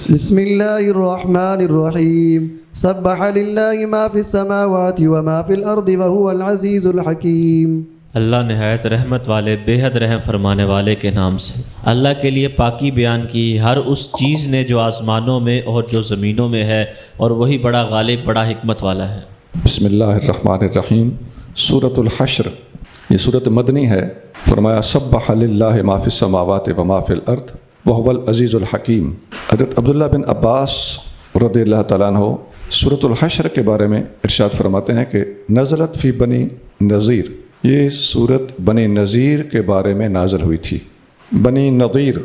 بسم اللہ الرحمن الرحیم سبح للہ ما فی السماوات وما فی الارض وهو العزیز الحکیم۔ اللہ نہایت رحمت والے بے حد رحم فرمانے والے کے نام سے۔ اللہ کے لیے پاکی بیان کی ہر اس چیز نے جو آسمانوں میں اور جو زمینوں میں ہے، اور وہی بڑا غالب بڑا حکمت والا ہے۔ بسم اللہ الرحمن الرحیم۔ سورۃ الحشر، یہ سورۃ مدنی ہے۔ فرمایا سبح للہ ما فی السماوات وما فی الارض وهو العزیز الحکیم۔ حضرت عبداللہ بن عباس رضی اللہ تعالیٰ عنہ سورۃ الحشر کے بارے میں ارشاد فرماتے ہیں کہ نزلت فی بنی نذیر، یہ سورت بنی نذیر کے بارے میں نازل ہوئی تھی۔ بنی نذیر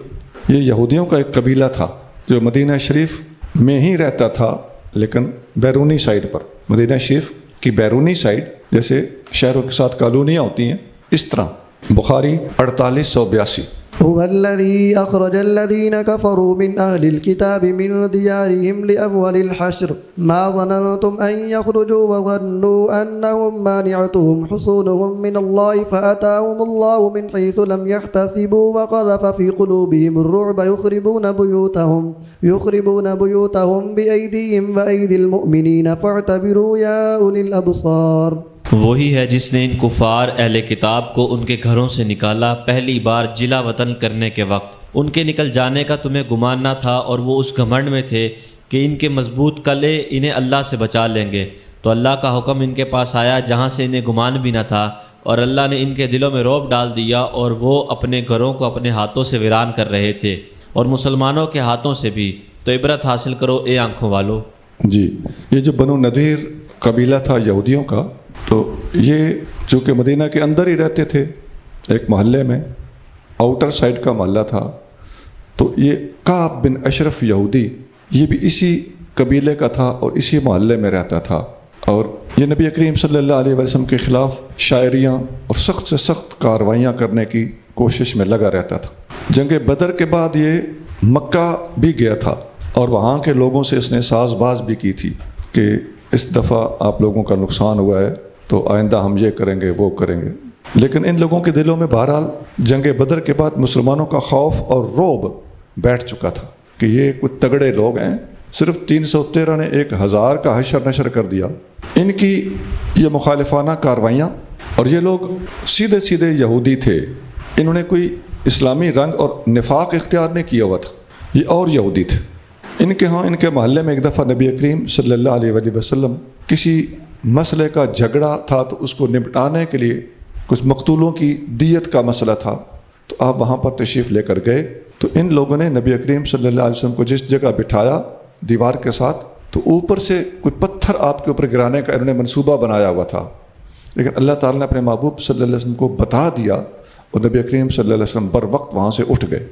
یہ یہودیوں کا ایک قبیلہ تھا جو مدینہ شریف میں ہی رہتا تھا، لیکن بیرونی سائڈ پر، مدینہ شریف کی بیرونی سائڈ، جیسے شہروں کے ساتھ کالونیاں ہوتی ہیں اس طرح۔ بخاری 4882۔ هو الذي أخرج الذين كفروا من أهل الكتاب من ديارهم لأول الحشر ما ظننتم أن يخرجوا وظنوا أنهم مانعتهم حصونهم من الله فأتاهم الله من حيث لم يحتسبوا وقذف في قلوبهم الرعب يخربون بيوتهم بأيديهم وأيدي المؤمنين فاعتبروا يا أولي الأبصار۔ وہی ہے جس نے ان کفار اہل کتاب کو ان کے گھروں سے نکالا پہلی بار جلا وطن کرنے کے وقت۔ ان کے نکل جانے کا تمہیں گمان نہ تھا، اور وہ اس گھمنڈ میں تھے کہ ان کے مضبوط کلے انہیں اللہ سے بچا لیں گے، تو اللہ کا حکم ان کے پاس آیا جہاں سے انہیں گمان بھی نہ تھا، اور اللہ نے ان کے دلوں میں رعب ڈال دیا، اور وہ اپنے گھروں کو اپنے ہاتھوں سے ویران کر رہے تھے، اور مسلمانوں کے ہاتھوں سے بھی۔ تو عبرت حاصل کرو اے آنکھوں والو۔ جی، یہ جو بنو نذیر قبیلہ تھا یہودیوں کا، تو یہ چونکہ مدینہ کے اندر ہی رہتے تھے، ایک محلے میں، آؤٹر سائڈ کا محلہ تھا، تو یہ کعب بن اشرف یہودی یہ بھی اسی قبیلے کا تھا اور اسی محلے میں رہتا تھا، اور یہ نبی کریم صلی اللہ علیہ وسلم کے خلاف شاعریاں اور سخت سے سخت کارروائیاں کرنے کی کوشش میں لگا رہتا تھا۔ جنگ بدر کے بعد یہ مکہ بھی گیا تھا، اور وہاں کے لوگوں سے اس نے ساز باز بھی کی تھی کہ اس دفعہ آپ لوگوں کا نقصان ہوا ہے تو آئندہ ہم یہ کریں گے وہ کریں گے، لیکن ان لوگوں کے دلوں میں بہرحال جنگ بدر کے بعد مسلمانوں کا خوف اور رعب بیٹھ چکا تھا کہ یہ کچھ تگڑے لوگ ہیں، صرف 313 نے 1000 کا حشر نشر کر دیا۔ ان کی یہ مخالفانہ کارروائیاں، اور یہ لوگ سیدھے سیدھے یہودی تھے، انہوں نے کوئی اسلامی رنگ اور نفاق اختیار نہیں کیا ہوا تھا، یہ اور یہودی تھے۔ ان کے ہاں، ان کے محلے میں ایک دفعہ نبی کریم صلی اللہ علیہ وآلہ وسلم کسی مسئلے کا جھگڑا تھا، تو اس کو نپٹانے کے لیے کچھ مقتولوں کی دیت کا مسئلہ تھا، تو آپ وہاں پر تشریف لے کر گئے، تو ان لوگوں نے نبی کریم صلی اللہ علیہ وسلم کو جس جگہ بٹھایا دیوار کے ساتھ، تو اوپر سے کچھ پتھر آپ کے اوپر گرانے کا انہوں نے منصوبہ بنایا ہوا تھا، لیکن اللہ تعالیٰ نے اپنے محبوب صلی اللہ علیہ وسلم کو بتا دیا، اور نبی کریم صلی اللہ علیہ وسلم بر وقت وہاں سے اٹھ گئے۔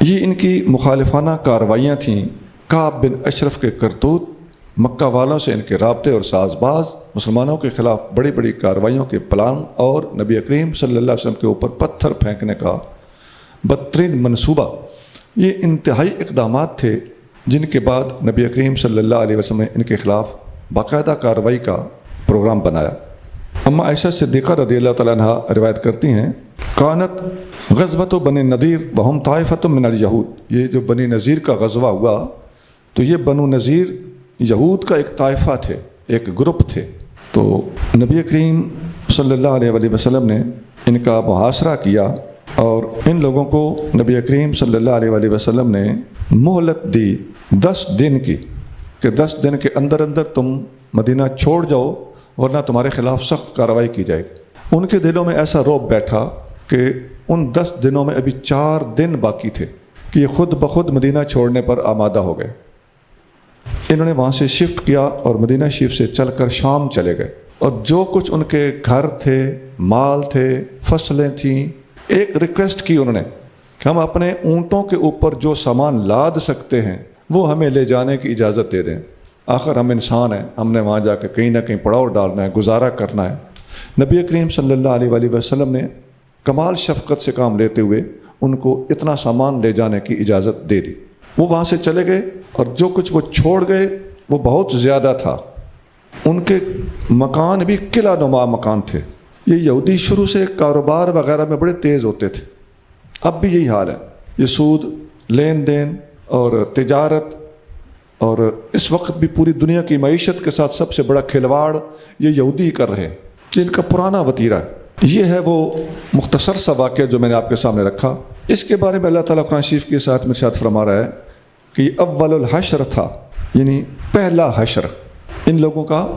یہ ان کی مخالفانہ کارروائیاں تھیں، کعب بن اشرف کے کرتوت، مکہ والوں سے ان کے رابطے اور ساز باز، مسلمانوں کے خلاف بڑی بڑی کارروائیوں کے پلان، اور نبی کریم صلی اللہ علیہ وسلم کے اوپر پتھر پھینکنے کا بدترین منصوبہ۔ یہ انتہائی اقدامات تھے جن کے بعد نبی کریم صلی اللہ علیہ وسلم نے ان کے خلاف باقاعدہ کارروائی کا پروگرام بنایا۔ اما عائشہ صدیقہ رضی اللہ تعالیٰ عنہ روایت کرتی ہیں، کانت غزوۃ بنی نذیر وہم طائفۃ من الیہود، یہ جو بنی نذیر کا غزوہ ہوا، تو یہ بنو نذیر یہود کا ایک طائفہ تھے، ایک گروپ تھے، تو نبی کریم صلی اللہ علیہ وآلہ وسلم نے ان کا محاصرہ کیا، اور ان لوگوں کو نبی کریم صلی اللہ علیہ وآلہ وسلم نے مہلت دی 10 دن کی، کہ 10 دن کے اندر اندر تم مدینہ چھوڑ جاؤ ورنہ تمہارے خلاف سخت کارروائی کی جائے گی۔ ان کے دلوں میں ایسا رعب بیٹھا کہ ان 10 دنوں میں ابھی 4 دن باقی تھے کہ یہ خود بخود مدینہ چھوڑنے پر آمادہ ہو گئے۔ انہوں نے وہاں سے شفٹ کیا اور مدینہ شریف سے چل کر شام چلے گئے، اور جو کچھ ان کے گھر تھے، مال تھے، فصلیں تھیں، ایک ریکویسٹ کی انہوں نے کہ ہم اپنے اونٹوں کے اوپر جو سامان لاد سکتے ہیں وہ ہمیں لے جانے کی اجازت دے دیں، آخر ہم انسان ہیں، ہم نے وہاں جا کے کہیں نہ کہیں پڑاؤ ڈالنا ہے، گزارا کرنا ہے۔ نبی کریم صلی اللہ علیہ وآلہ وسلم نے کمال شفقت سے کام لیتے ہوئے ان کو اتنا سامان لے جانے کی اجازت دے دی۔ وہ وہاں سے چلے گئے، اور جو کچھ وہ چھوڑ گئے وہ بہت زیادہ تھا۔ ان کے مکان بھی قلعہ نما مکان تھے۔ یہ یہودی شروع سے کاروبار وغیرہ میں بڑے تیز ہوتے تھے، اب بھی یہی حال ہے۔ یہ سود، لین دین اور تجارت، اور اس وقت بھی پوری دنیا کی معیشت کے ساتھ سب سے بڑا کھلواڑ یہ یہودی ہی کر رہے ہیں، جن کا پرانا وتیرہ ہے۔ یہ ہے وہ مختصر سا واقعہ جو میں نے آپ کے سامنے رکھا۔ اس کے بارے میں اللہ تعالیٰ قرآن شریف کی آیت میں ارشاد فرما رہا ہے کہ یہ اول الحشر تھا، یعنی پہلا حشر، ان لوگوں کا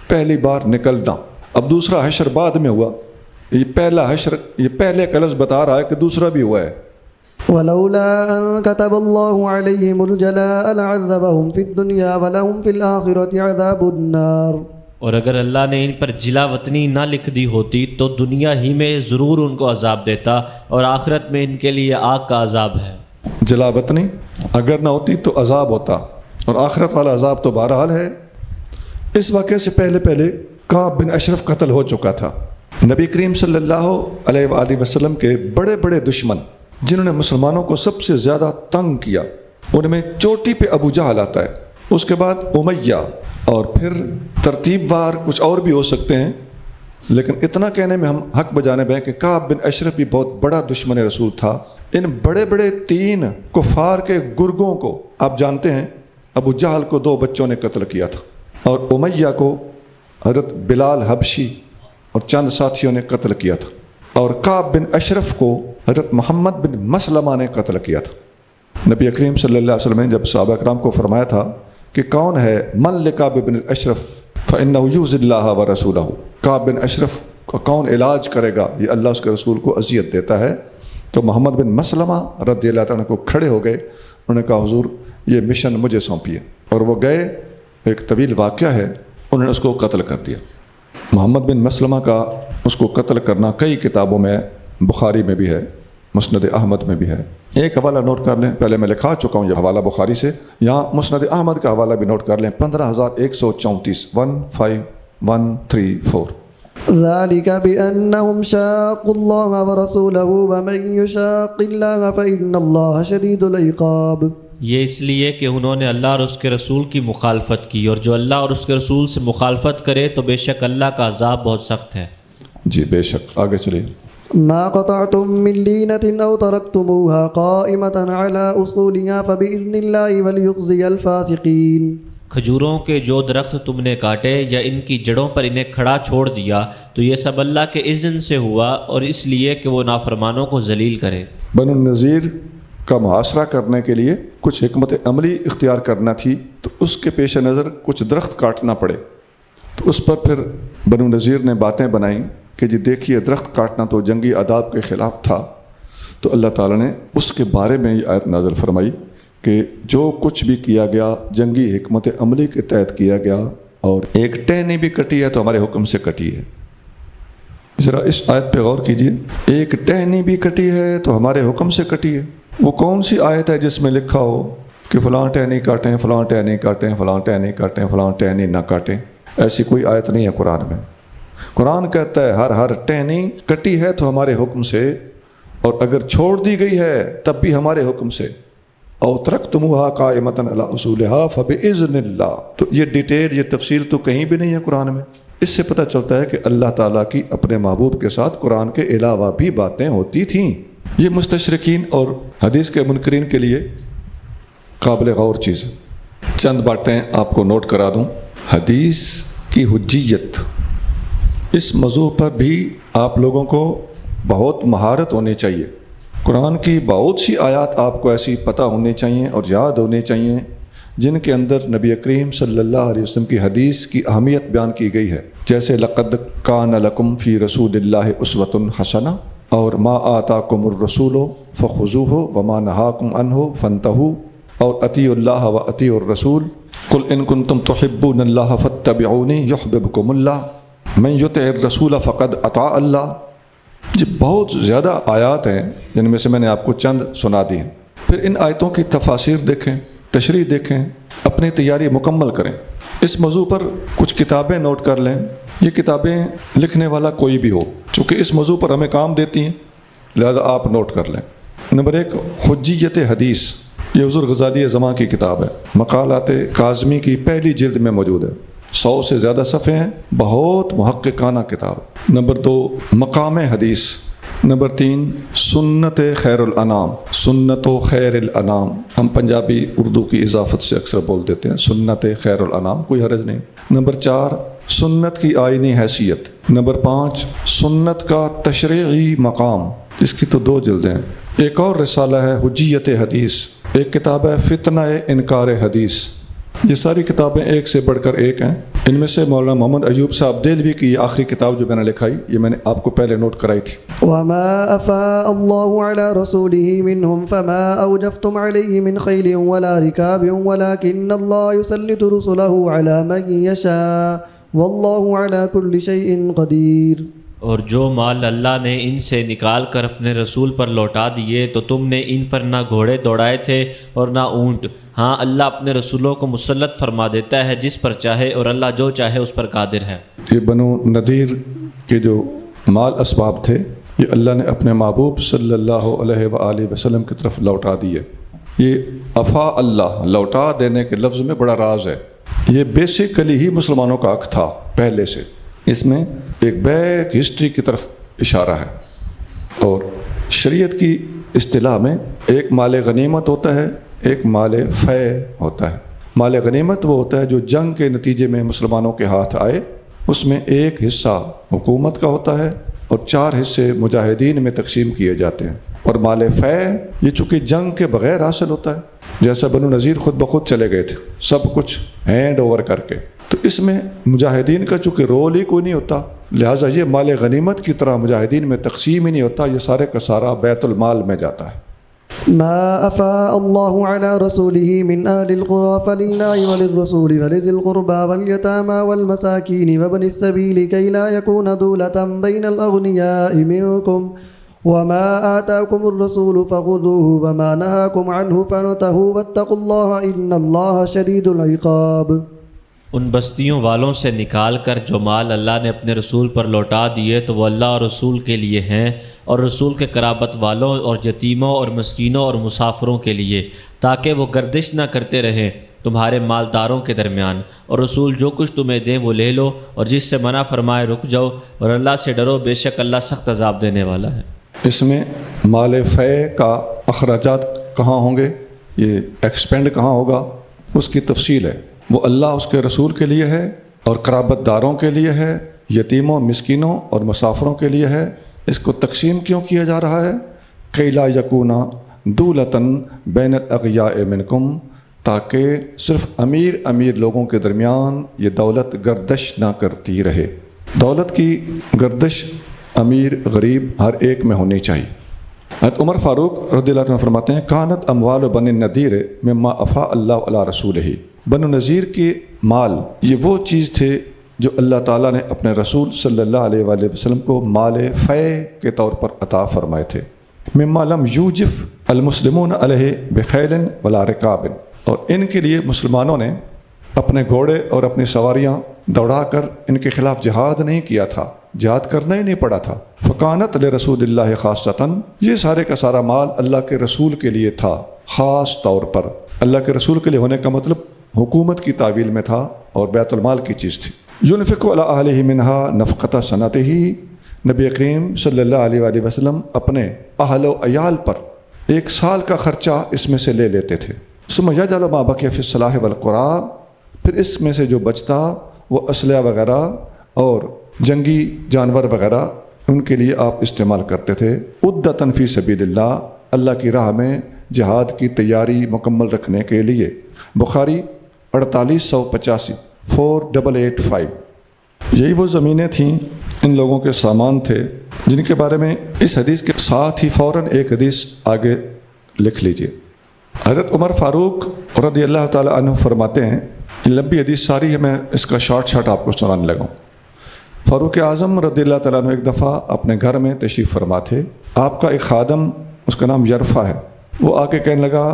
پہلی بار نکلنا۔ اب دوسرا حشر بعد میں ہوا، یہ پہلا حشر یہ پہلے کا لفظ بتا رہا ہے کہ دوسرا بھی ہوا ہے۔ ولولا أن كتب الله عليهم الجلاء لعذبهم في الدنيا ولهم في الآخرة عذاب النار۔ اور اگر اللہ نے ان پر جلا وطنی نہ لکھ دی ہوتی تو دنیا ہی میں ضرور ان کو عذاب دیتا، اور آخرت میں ان کے لیے آگ کا عذاب ہے۔ جلا وطنی اگر نہ ہوتی تو عذاب ہوتا، اور آخرت والا عذاب تو بہرحال ہے۔ اس واقعے سے پہلے کعب بن اشرف قتل ہو چکا تھا۔ نبی کریم صلی اللہ علیہ وآلہ وسلم کے بڑے بڑے دشمن جنہوں نے مسلمانوں کو سب سے زیادہ تنگ کیا، ان میں چوٹی پہ ابو جہل آتا ہے، اس کے بعد امیہ، اور پھر ترتیب وار کچھ اور بھی ہو سکتے ہیں، لیکن اتنا کہنے میں ہم حق بجانب ہیں کہ کعب بن اشرف بھی بہت بڑا دشمن رسول تھا۔ ان بڑے بڑے 3 کفار کے گرگوں کو آپ جانتے ہیں، ابو جہل کو 2 بچوں نے قتل کیا تھا، اور امیہ کو حضرت بلال حبشی اور چند ساتھیوں نے قتل کیا تھا، اور کعب بن اشرف کو حضرت محمد بن مسلمہ نے قتل کیا تھا۔ نبی کریم صلی اللہ علیہ وسلم نے جب صحابہ کرام کو فرمایا تھا کہ کون ہے من لکعب بن اشرف فإنہ یؤذی اللہ ورسولہ، کعب بن اشرف کا کون علاج کرے گا، یہ اللہ اس کے رسول کو اذیت دیتا ہے، تو محمد بن مسلمہ رضی اللہ عنہ کو کھڑے ہو گئے، انہوں نے کہا حضور یہ مشن مجھے سونپیے، اور وہ گئے۔ ایک طویل واقعہ ہے، انہوں نے اس کو قتل کر دیا۔ محمد بن مسلمہ کا اس کو قتل کرنا کئی کتابوں میں، بخاری میں بھی ہے، مسند احمد میں بھی ہے۔ ایک حوالہ نوٹ کر لیں، پہلے میں لکھا چکا ہوں یہ حوالہ بخاری سے، یہاں مسند احمد کا حوالہ بھی نوٹ کر لیں، 15134 15134۔ ذلك بأنهم شاقوا الله ورسوله ومن يشاق الله فإن الله شديد العقاب۔ یہ اس لیے کہ انہوں نے اللہ اور اس کے رسول کی مخالفت کی، اور جو اللہ اور اس کے رسول سے مخالفت کرے تو بے شک اللہ کا عذاب بہت سخت ہے۔ جی بے شک، آگے چلیے۔ ما قطعتم من لينة أو تركتموها قائمة على أصولها فبإذن الله وليخزي الفاسقين۔ کھجوروں کے جو درخت تم نے کاٹے یا ان کی جڑوں پر انہیں کھڑا چھوڑ دیا تو یہ سب اللہ کے اذن سے ہوا، اور اس لیے کہ وہ نافرمانوں کو ذلیل کرے۔ بنو النذیر کا محاصرہ کرنے کے لیے کچھ حکمت عملی اختیار کرنا تھی، تو اس کے پیش نظر کچھ درخت کاٹنا پڑے، تو اس پر پھر بنو النذیر نے باتیں بنائیں کہ جی دیکھیے درخت کاٹنا تو جنگی آداب کے خلاف تھا، تو اللہ تعالیٰ نے اس کے بارے میں یہ آیت نازل فرمائی کہ جو کچھ بھی کیا گیا جنگی حکمت عملی کے تحت کیا گیا، اور ایک ٹہنی بھی کٹی ہے تو ہمارے حکم سے کٹی ہے۔ ذرا اس آیت پہ غور کیجیے، ایک ٹہنی بھی کٹی ہے تو ہمارے حکم سے کٹی ہے۔ وہ کون سی آیت ہے جس میں لکھا ہو کہ فلاں ٹہنی کاٹیں، فلاں ٹہنی کاٹیں، فلاں ٹہنی کاٹیں، فلاں ٹہنی نہ کاٹیں؟ ایسی کوئی آیت نہیں ہے قرآن میں۔ قرآن کہتا ہے ہر ٹہنی کٹی ہے تو ہمارے حکم سے، اور اگر چھوڑ دی گئی ہے تب بھی ہمارے حکم سے۔ او ترکتموہا قائمۃ علی اصولہا فباذن اللہ، تو یہ ڈیٹیل، یہ تفصیل تو کہیں بھی نہیں ہے قرآن میں۔ اس سے پتہ چلتا ہے کہ اللہ تعالیٰ کی اپنے محبوب کے ساتھ قرآن کے علاوہ بھی باتیں ہوتی تھیں۔ یہ مستشرقین اور حدیث کے منکرین کے لیے قابل غور چیز ہے۔ چند باتیں آپ کو نوٹ کرا دوں۔ حدیث کی حجیت، اس موضوع پر بھی آپ لوگوں کو بہت مہارت ہونی چاہیے۔ قرآن کی بہت سی آیات آپ کو ایسی پتہ ہونی چاہیے اور یاد ہونی چاہیے جن کے اندر نبی کریم صلی اللہ علیہ وسلم کی حدیث کی اہمیت بیان کی گئی ہے، جیسے لقد کان لکم فی رسول اللہ اسوۃ حسنہ، اور ما آتاکم الرسول فخذوہ وما نہاکم عنہ فانتہوا، اور اطیعوا اللہ و اطیعوا الرسول، قل ان کنتم تحبون اللہ فاتبعونی یحببکم اللہ، من یطع الرسول فقد اطاع اللہ۔ جی بہت زیادہ آیات ہیں جن میں سے میں نے آپ کو چند سنا دی ہیں۔ پھر ان آیتوں کی تفاسیر دیکھیں، تشریح دیکھیں، اپنی تیاری مکمل کریں۔ اس موضوع پر کچھ کتابیں نوٹ کر لیں، یہ کتابیں لکھنے والا کوئی بھی ہو، چونکہ اس موضوع پر ہمیں کام دیتی ہیں، لہذا آپ نوٹ کر لیں۔ نمبر 1، حجیت حدیث، یہ حضور غزالی زماں کی کتاب ہے، مقالات کاظمی کی پہلی جلد میں موجود ہے، 100 سے زیادہ صفحے ہیں، بہت محققانہ کتاب۔ نمبر 2، مقام حدیث، نمبر 3 سنت خیر الانام، سنت و خیر الانام، ہم پنجابی اردو کی اضافت سے اکثر بول دیتے ہیں سنت خیر الانام، کوئی حرج نہیں۔ نمبر 4 سنت کی آئینی حیثیت۔ نمبر 5 سنت کا تشریعی مقام، اس کی تو 2 جلدیں ہیں۔ ایک اور رسالہ ہے حجیت حدیث، ایک کتاب ہے فتنہ انکار حدیث۔ یہ ساری کتابیں ایک سے بڑھ کر ایک ہیں۔ ان میں سے مولانا محمد ایوب صاحب دہلوی کی آخری کتاب جو میں نے لکھائی، یہ میں نے آپ کو پہلے نوٹ کرائی تھی۔ وما أفاء الله على رسوله منهم فما أوجفتم عليه من خيل ولا ركاب ولكن الله يسلط رسله على من يشاء والله على كل شيء قدير۔ اور جو مال اللہ نے ان سے نکال کر اپنے رسول پر لوٹا دیے تو تم نے ان پر نہ گھوڑے دوڑائے تھے اور نہ اونٹ، ہاں اللہ اپنے رسولوں کو مسلط فرما دیتا ہے جس پر چاہے، اور اللہ جو چاہے اس پر قادر ہے۔ یہ بنو نذیر کے جو مال اسباب تھے یہ اللہ نے اپنے محبوب صلی اللہ علیہ وآلہ وسلم کی طرف لوٹا دیے۔ یہ افا اللہ، لوٹا دینے کے لفظ میں بڑا راز ہے۔ یہ بیسیکلی ہی مسلمانوں کا حق تھا پہلے سے، اس میں ایک بیک ہسٹری کی طرف اشارہ ہے۔ اور شریعت کی اصطلاح میں ایک مال غنیمت ہوتا ہے، ایک مال فے ہوتا ہے۔ مال غنیمت وہ ہوتا ہے جو جنگ کے نتیجے میں مسلمانوں کے ہاتھ آئے، اس میں ایک حصہ حکومت کا ہوتا ہے اور 4 حصے مجاہدین میں تقسیم کیے جاتے ہیں۔ اور مال فے یہ چونکہ جنگ کے بغیر حاصل ہوتا ہے، جیسا بنو نذیر خود بخود چلے گئے تھے سب کچھ ہینڈ اوور کر کے، تو اس میں مجاہدین کا چونکہ رول ہی کوئی نہیں ہوتا، لہٰذا یہ مال غنیمت کی طرح مجاہدین میں تقسیم ہی نہیں ہوتا، یہ سارے کا سارا بیت المال میں جاتا ہے۔ ما أفاء الله على رسوله من أهل القرى فلله وللرسول ولذي القربى واليتامى والمساكين وابن السبيل كي لا يكون دولة بين الأغنياء منكم وما آتاكم الرسول فخذوه وما نهاكم عنه فانتهوا واتقوا الله إن الله شديد العقاب۔ ان بستیوں والوں سے نکال کر جو مال اللہ نے اپنے رسول پر لوٹا دیے تو وہ اللہ اور رسول کے لیے ہیں، اور رسول کے قرابت والوں اور یتیموں اور مسکینوں اور مسافروں کے لیے، تاکہ وہ گردش نہ کرتے رہیں تمہارے مالداروں کے درمیان، اور رسول جو کچھ تمہیں دیں وہ لے لو، اور جس سے منع فرمائے رک جاؤ، اور اللہ سے ڈرو، بے شک اللہ سخت عذاب دینے والا ہے۔ اس میں مال فے کا اخراجات کہاں ہوں گے، یہ ایکسپینڈ کہاں ہوگا، اس کی تفصیل ہے۔ وہ اللہ اس کے رسول کے لیے ہے اور قرابت داروں کے لیے ہے، یتیموں مسکینوں اور مسافروں کے لیے ہے۔ اس کو تقسیم کیوں کیا جا رہا ہے؟ کہ لا یکونا دولتن بین الاغیاء منکم، تاکہ صرف امیر لوگوں کے درمیان یہ دولت گردش نہ کرتی رہے۔ دولت کی گردش امیر غریب ہر ایک میں ہونی چاہیے۔ حضرت عمر فاروق رضی اللہ عنہ فرماتے ہیں کانت اموال بنی النضیر مما افاء اللہ علی رسولہ، بنو نذیر کے مال یہ وہ چیز تھے جو اللہ تعالیٰ نے اپنے رسول صلی اللہ علیہ وآلہ وسلم کو مال فے کے طور پر عطا فرمائے تھے۔ مما لم یوجف المسلمون علیہ بخیل ولا رکاب، اور ان کے لیے مسلمانوں نے اپنے گھوڑے اور اپنی سواریاں دوڑا کر ان کے خلاف جہاد نہیں کیا تھا، جہاد کرنا ہی نہیں پڑا تھا۔ فکانت لرسول اللہ خاصتاً، یہ سارے کا سارا مال اللہ کے رسول کے لیے تھا خاص طور پر۔ اللہ کے رسول کے لیے ہونے کا مطلب حکومت کی تعویل میں تھا اور بیت المال کی چیز تھی۔ ينفق علی اہلہ منہا نفقۃ سنتہ، نبی کریم صلی اللہ علیہ وآلہ وسلم اپنے اہل و عیال پر 1 سال کا خرچہ اس میں سے لے لیتے تھے۔ ثم یجعل ما بقی فی الصلاح والقرآ، پھر اس میں سے جو بچتا وہ اسلحہ وغیرہ اور جنگی جانور وغیرہ ان کے لیے آپ استعمال کرتے تھے۔ عدۃ فی سبیل اللہ، اللہ کی راہ میں جہاد کی تیاری مکمل رکھنے کے لیے۔ بخاری 4885 4885۔ یہی وہ زمینیں تھیں، ان لوگوں کے سامان تھے جن کے بارے میں اس حدیث کے ساتھ ہی فوراً ایک حدیث آگے لکھ لیجئے۔ حضرت عمر فاروق رضی اللہ تعالیٰ عنہ فرماتے ہیں، لمبی حدیث ساری ہے، میں اس کا شارٹ آپ کو سنانے لگا ہوں۔ فاروق اعظم رضی اللہ تعالیٰ عنہ ایک دفعہ اپنے گھر میں تشریف فرما تھے۔ آپ کا ایک خادم، اس کا نام یرفع ہے، وہ آ کے کہنے لگا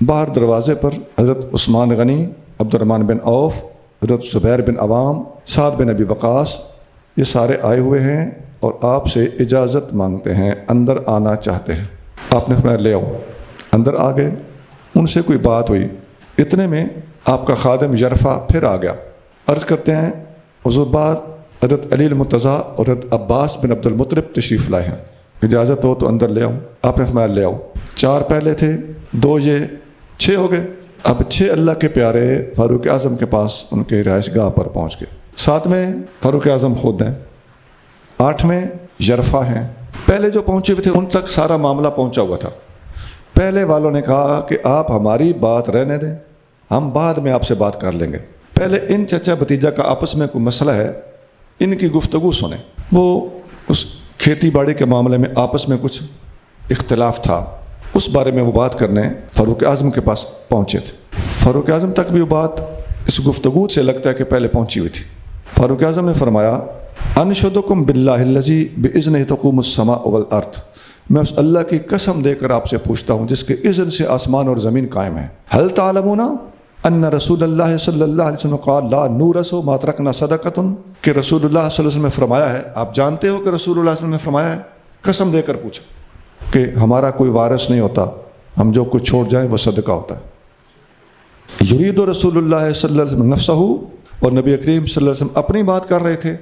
باہر دروازے پر حضرت عثمان غنی، عبد الرحمن بن عوف، حضرت زبیر بن عوام، سعد بن ابی وقاص، یہ سارے آئے ہوئے ہیں اور آپ سے اجازت مانگتے ہیں، اندر آنا چاہتے ہیں۔ آپ نے فرمایا لے آؤ۔ اندر آ گئے، ان سے کوئی بات ہوئی، اتنے میں آپ کا خادم یرفع پھر آ گیا۔ عرض کرتے ہیں حضور بار حضرت علی المرتضیٰ اور حضرت عباس بن عبد المطلب تشریف لائے ہیں۔ اجازت ہو تو اندر لے آؤں. آپ نے فرمایا لے آؤ. 4 پہلے تھے، 2 یہ 6 ہو گئے. اب 6 اللہ کے پیارے فاروق اعظم کے پاس ان کے رہائش گاہ پر پہنچ گئے. 7 میں فاروق اعظم خود ہیں، 8 میں یرفع ہیں. پہلے جو پہنچے ہوئے تھے ان تک سارا معاملہ پہنچا ہوا تھا. پہلے والوں نے کہا کہ آپ ہماری بات رہنے دیں، ہم بعد میں آپ سے بات کر لیں گے. پہلے ان چچا بھتیجا کا آپس میں کوئی مسئلہ ہے، ان کی گفتگو سنیں. وہ اس کھیتی باڑی کے معاملے میں آپس میں کچھ اختلاف تھا، اس بارے میں وہ بات کرنے فاروق اعظم کے پاس پہنچے تھے. فاروق اعظم تک بھی وہ بات اس گفتگو سے لگتا ہے کہ پہلے پہنچی ہوئی تھی. فاروق اعظم نے فرمایا انشدکم باللہ الذی باذنہ تقوم السماء والارض، میں اس اللہ کی قسم دے کر آپ سے پوچھتا ہوں جس کے اذن سے آسمان اور زمین قائم ہے. هل تعلمون ان رسول اللہ صلی اللہ علیہ وسلم قال لا نورث ما ترکنا صدقۃ، کہ رسول اللہ صلی اللہ علیہ وسلم نے فرمایا ہے، آپ جانتے ہو کہ رسول اللہ صلی اللہ علیہ وسلم نے فرمایا ہے، قسم دے کر پوچھا کہ ہمارا کوئی وارث نہیں ہوتا، ہم جو کچھ چھوڑ جائیں وہ صدقہ ہوتا ہے. یرید رسول اللہ صلی اللہ علیہ وسلم نفسہ، اور نبی کریم صلی اللہ علیہ وسلم اپنی بات کر رہے تھے.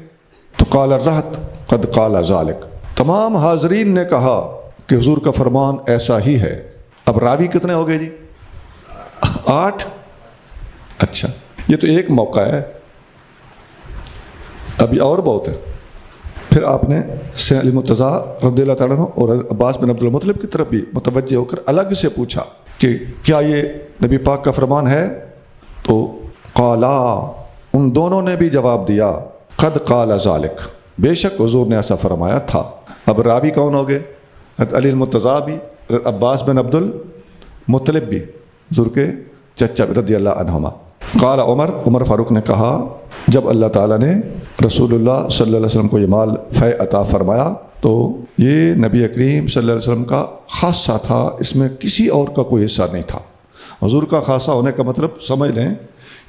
تو قال الرہط قد قال ذالک، تمام حاضرین نے کہا کہ حضور کا فرمان ایسا ہی ہے. اب راوی کتنے ہو گئے جی؟ 8. اچھا، یہ تو ایک موقع ہے، ابھی اور بہت ہے. پھر آپ نے سیدنا علی مرتضیٰ رضی اللہ تعالیٰ عنہ اور عباس بن عبد المطلب کی طرف بھی متوجہ ہو کر الگ سے پوچھا کہ کیا یہ نبی پاک کا فرمان ہے؟ تو قالا، ان دونوں نے بھی جواب دیا قد قال ذالک، بے شک حضور نے ایسا فرمایا تھا. اب راوی کون ہو گئے؟ علی المرتضیٰ بھی، عباس بن عبد المطلب بھی، حضور کے چچا رضی اللہ عنہما. قال عمر فاروق نے کہا جب اللہ تعالیٰ نے رسول اللہ صلی اللہ علیہ وسلم کو یہ مال فے عطا فرمایا تو یہ نبی کریم صلی اللہ علیہ وسلم کا خاصہ تھا، اس میں کسی اور کا کوئی حصہ نہیں تھا. حضور کا خاصہ ہونے کا مطلب سمجھ لیں،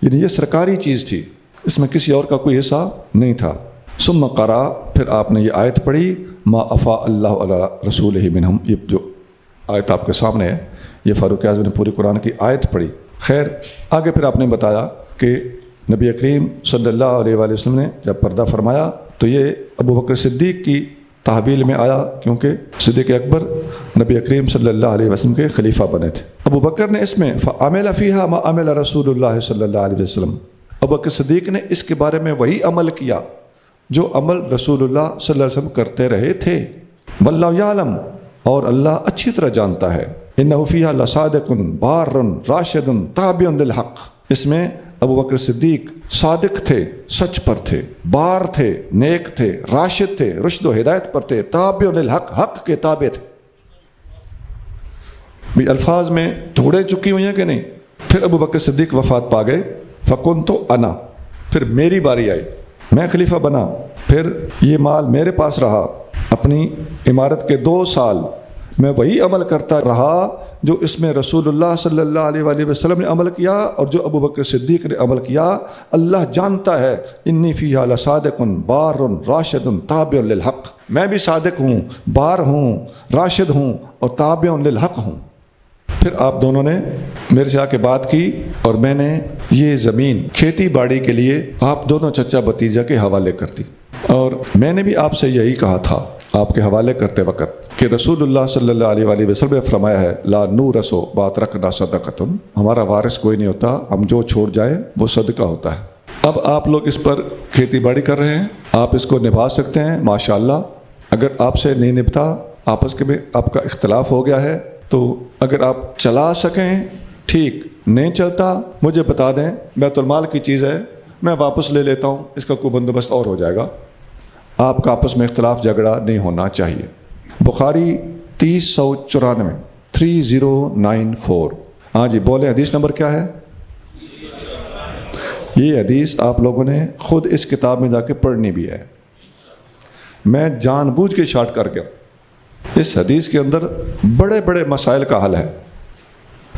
یعنی یہ سرکاری چیز تھی، اس میں کسی اور کا کوئی حصہ نہیں تھا. ثم قرأ، پھر آپ نے یہ آیت پڑھی ما افاء اللہ علی رسولہ منہم، یہ جو آیت آپ کے سامنے ہے یہ فاروق اعظم نے پوری قرآن کی آیت پڑھی. خیر آگے پھر آپ نے بتایا کہ نبی کریم صلی اللہ علیہ وآلہ وسلم نے جب پردہ فرمایا تو یہ ابو بکر صدیق کی تحویل میں آیا، کیونکہ صدیق اکبر نبی کریم صلی اللہ علیہ وسلم کے خلیفہ بنے تھے. ابو بکر نے اس میں فعمل فیہا ما عمل رسول اللہ صلی اللہ علیہ وسلم، ابو بکر صدیق نے اس کے بارے میں وہی عمل کیا جو عمل رسول اللہ صلی اللہ علیہ وسلم کرتے رہے تھے. واللہ یعلم، اور اللہ اچھی طرح جانتا ہے. انہ فیہا لصادق بار راشد تابع للحق، اس میں ابو بکر صدیق صادق تھے، سچ پر تھے، بار تھے، نیک تھے، راشد تھے، رشد و ہدایت پر تھے، تابع للحق، حق کے تابع تھے. بھی الفاظ میں تھوڑے چکی ہوئی ہیں کہ نہیں. پھر ابو بکر صدیق وفات پا گئے. فکنت انا، پھر میری باری آئی، میں خلیفہ بنا، پھر یہ مال میرے پاس رہا. اپنی عمارت کے 2 سال میں وہی عمل کرتا رہا جو اس میں رسول اللہ صلی اللہ علیہ وآلہ وسلم نے عمل کیا اور جو ابو بکر صدیق نے عمل کیا. اللہ جانتا ہے انی فیہا لصادق بار راشد تابع للحق، میں بھی صادق ہوں، بار ہوں، راشد ہوں اور تابع للحق ہوں. پھر آپ دونوں نے میرے سے آ کے بات کی اور میں نے یہ زمین کھیتی باڑی کے لیے آپ دونوں چچا بھتیجا کے حوالے کر دی. اور میں نے بھی آپ سے یہی کہا تھا آپ کے حوالے کرتے وقت کہ رسول اللہ صلی اللہ علیہ وآلہ وسلم نے فرمایا ہے لا نورث ما ترکنا صدقۃ، ہمارا وارث کوئی نہیں ہوتا، ہم جو چھوڑ جائیں وہ صدقہ ہوتا ہے. اب آپ لوگ اس پر کھیتی باڑی کر رہے ہیں، آپ اس کو نبھا سکتے ہیں ماشاءاللہ. اگر آپ سے نہیں نبھتا، آپس کے میں آپ کا اختلاف ہو گیا ہے، تو اگر آپ چلا سکیں ٹھیک، نہیں چلتا مجھے بتا دیں، بیت المال کی چیز ہے، میں واپس لے لیتا ہوں، اس کا کوئی بندوبست اور ہو جائے گا. آپ کا آپس میں اختلاف جھگڑا نہیں ہونا چاہیے. بخاری 3094 3094. ہاں جی بولیں، حدیث نمبر کیا ہے؟ یہ حدیث آپ لوگوں نے خود اس کتاب میں جا کے پڑھنی بھی ہے. میں جان بوجھ کے شارٹ کر کے اس حدیث کے اندر بڑے بڑے مسائل کا حل ہے.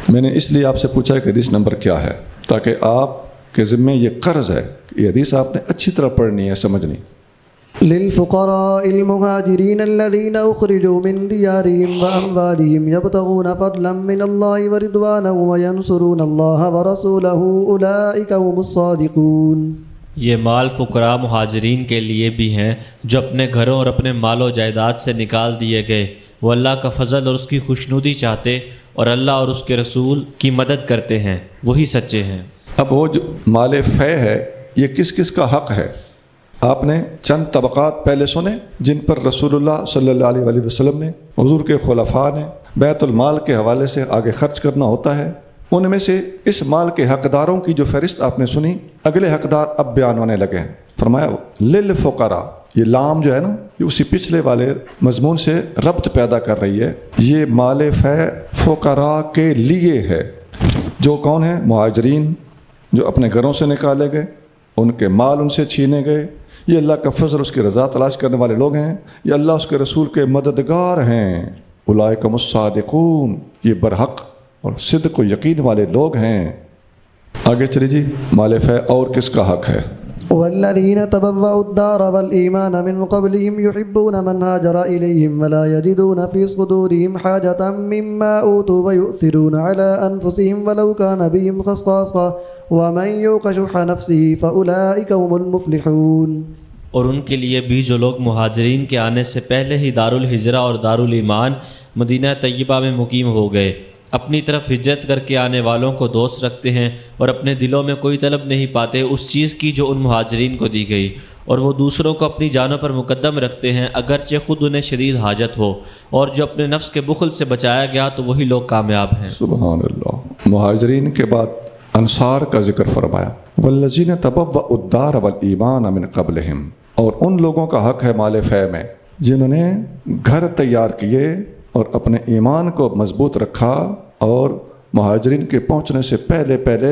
میں نے اس لیے آپ سے پوچھا کہ حدیث نمبر کیا ہے، تاکہ آپ کے ذمے یہ قرض ہے کہ یہ حدیث آپ نے اچھی طرح پڑھنی ہے، سمجھنی. للفقراء المهاجرين الذين أخرجوا من ديارهم وأموالهم يبتغون فضلا من الله ورضوانا وينصرون الله ورسوله أولئك هم الصادقون. یہ مال فقراء مہاجرین کے لیے بھی ہیں جو اپنے گھروں اور اپنے مال و جائیداد سے نکال دیے گئے، وہ اللہ کا فضل اور اس کی خوشنودی چاہتے اور اللہ اور اس کے رسول کی مدد کرتے ہیں، وہی سچے ہیں۔ اب وہ جو مال فے ہے یہ کس کس کا حق ہے؟ آپ نے چند طبقات پہلے سنے جن پر رسول اللہ صلی اللہ علیہ وآلہ وسلم نے، حضور کے خلفاء نے بیت المال کے حوالے سے آگے خرچ کرنا ہوتا ہے۔ ان میں سے اس مال کے حقداروں کی جو فہرست آپ نے سنی، اگلے حقدار اب بیان ہونے لگے ہیں۔ فرمایا للفقراء، یہ لام جو ہے نا یہ اسی پچھلے والے مضمون سے ربط پیدا کر رہی ہے۔ یہ مال فے فقراء کے لیے ہے، جو کون ہیں؟ مہاجرین، جو اپنے گھروں سے نکالے گئے، ان کے مال ان سے چھینے گئے۔ یہ اللہ کا فضل، اس کی رضا تلاش کرنے والے لوگ ہیں، یہ اللہ اس کے رسول کے مددگار ہیں۔ اولئک الصادقون، یہ برحق اور صدق و یقین والے لوگ ہیں۔ آگے چلیے جی، مال فے اور کس کا حق ہے؟ والذين تبوأوا الدار والإيمان من قبلهم يحبون من هاجر إليهم ولا يجدون في صدورهم حاجة مما أوتوا ويؤثرون على أنفسهم ولو كان بهم خصاصة ومن يوق شح نفسه فأولئك هم المفلحون۔ اور ان کے لیے بھی جو لوگ مہاجرین کے آنے سے پہلے ہی دارالہجرہ اور دارالایمان مدینہ طیبہ میں مقیم ہو گئے، اپنی طرف ہجرت کر کے آنے والوں کو دوست رکھتے ہیں اور اپنے دلوں میں کوئی طلب نہیں پاتے اس چیز کی جو ان مہاجرین کو دی گئی، اور وہ دوسروں کو اپنی جانوں پر مقدم رکھتے ہیں اگرچہ خود انہیں شدید حاجت ہو، اور جو اپنے نفس کے بخل سے بچایا گیا تو وہی لوگ کامیاب ہیں۔ سبحان اللہ۔ مہاجرین کے بعد انصار کا ذکر فرمایا، والذین تبوأوا الدار والایمان من قبلہم، اور ان لوگوں کا حق ہے مال فے میں جنہوں نے گھر تیار کیے اور اپنے ایمان کو مضبوط رکھا اور مہاجرین کے پہنچنے سے پہلے پہلے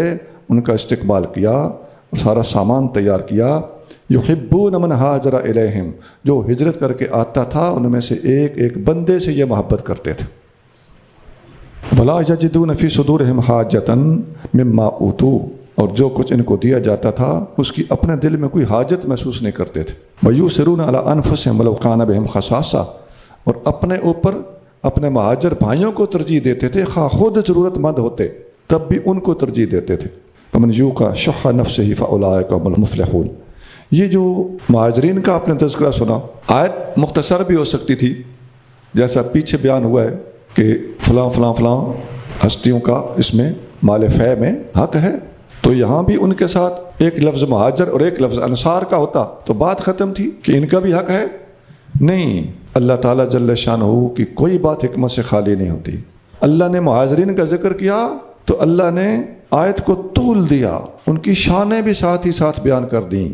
ان کا استقبال کیا اور سارا سامان تیار کیا۔ یحبون من ہاجر الیہم، جو ہجرت کر کے آتا تھا ان میں سے ایک ایک بندے سے یہ محبت کرتے تھے۔ ولا یجدون فی صدورہم حاجۃ مما اوتوا، اور جو کچھ ان کو دیا جاتا تھا اس کی اپنے دل میں کوئی حاجت محسوس نہیں کرتے تھے۔ ویؤثرون علی انفسہم ولو کان بہم خصاصہ، اور اپنے اوپر اپنے مہاجر بھائیوں کو ترجیح دیتے تھے، خواہ خود ضرورت مند ہوتے تب بھی ان کو ترجیح دیتے تھے۔ فمن یوق شح نفسہ فاولئک هم المفلحون۔ یہ جو مہاجرین کا آپ نے تذکرہ سنا، آیت مختصر بھی ہو سکتی تھی، جیسا پیچھے بیان ہوا ہے کہ فلاں فلاں فلاں ہستیوں کا اس میں مال فے میں حق ہے، تو یہاں بھی ان کے ساتھ ایک لفظ مہاجر اور ایک لفظ انصار کا ہوتا تو بات ختم تھی کہ ان کا بھی حق ہے۔ نہیں، اللہ تعالیٰ جل شانہ کی کوئی بات حکمت سے خالی نہیں ہوتی۔ اللہ نے مہاجرین کا ذکر کیا تو اللہ نے آیت کو طول دیا، ان کی شانیں بھی ساتھ ہی ساتھ بیان کر دیں۔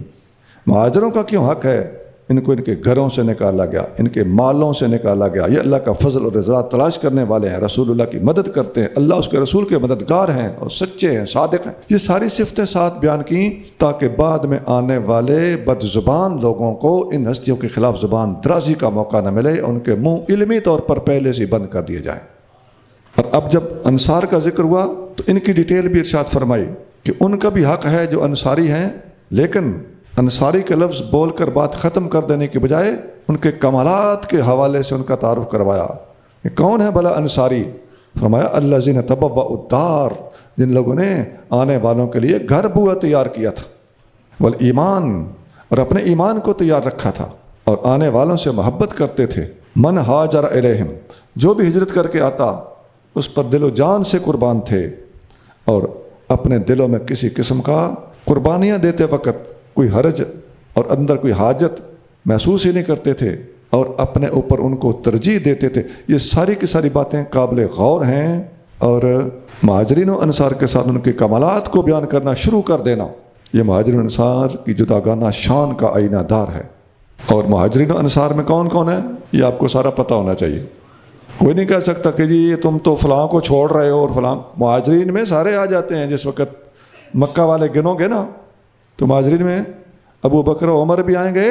مہاجروں کا کیوں حق ہے؟ ان کو ان کے گھروں سے نکالا گیا، ان کے مالوں سے نکالا گیا، یہ اللہ کا فضل اور رضا تلاش کرنے والے ہیں، رسول اللہ کی مدد کرتے ہیں، اللہ اس کے رسول کے مددگار ہیں اور سچے ہیں، صادق ہیں۔ یہ ساری صفتیں ساتھ بیان کیں تاکہ بعد میں آنے والے بد زبان لوگوں کو ان ہستیوں کے خلاف زبان درازی کا موقع نہ ملے، ان کے منہ علمی طور پر پہلے سے بند کر دیے جائیں۔ اور اب جب انصار کا ذکر ہوا تو ان کی ڈیٹیل بھی ارشاد فرمائی کہ ان کا بھی حق ہے جو انصاری ہیں، لیکن انصاری کے لفظ بول کر بات ختم کر دینے کے بجائے ان کے کمالات کے حوالے سے ان کا تعارف کروایا۔ یہ کون ہے بھلا انصاری؟ فرمایا الذین تبوأوا الدار، جن لوگوں نے آنے والوں کے لیے گھر بوا تیار کیا تھا، والایمان، اور اپنے ایمان کو تیار رکھا تھا اور آنے والوں سے محبت کرتے تھے۔ من ہاجر الیہم، جو بھی ہجرت کر کے آتا اس پر دل و جان سے قربان تھے اور اپنے دلوں میں کسی قسم کا قربانیاں دیتے وقت کوئی حرج اور اندر کوئی حاجت محسوس ہی نہیں کرتے تھے اور اپنے اوپر ان کو ترجیح دیتے تھے۔ یہ ساری کی ساری باتیں قابل غور ہیں، اور مہاجرین و انصار کے ساتھ ان کے کمالات کو بیان کرنا شروع کر دینا یہ مہاجرین و انصار کی جداگانہ شان کا آئینہ دار ہے۔ اور مہاجرین و انصار میں کون کون ہے یہ آپ کو سارا پتہ ہونا چاہیے۔ کوئی نہیں کہہ سکتا کہ جی یہ تم تو فلاں کو چھوڑ رہے ہو اور فلاں۔ مہاجرین میں سارے آ جاتے ہیں۔ جس وقت مکہ والے گنو گے نا تو مہاجرین میں ابو بکر و عمر بھی آئیں گے،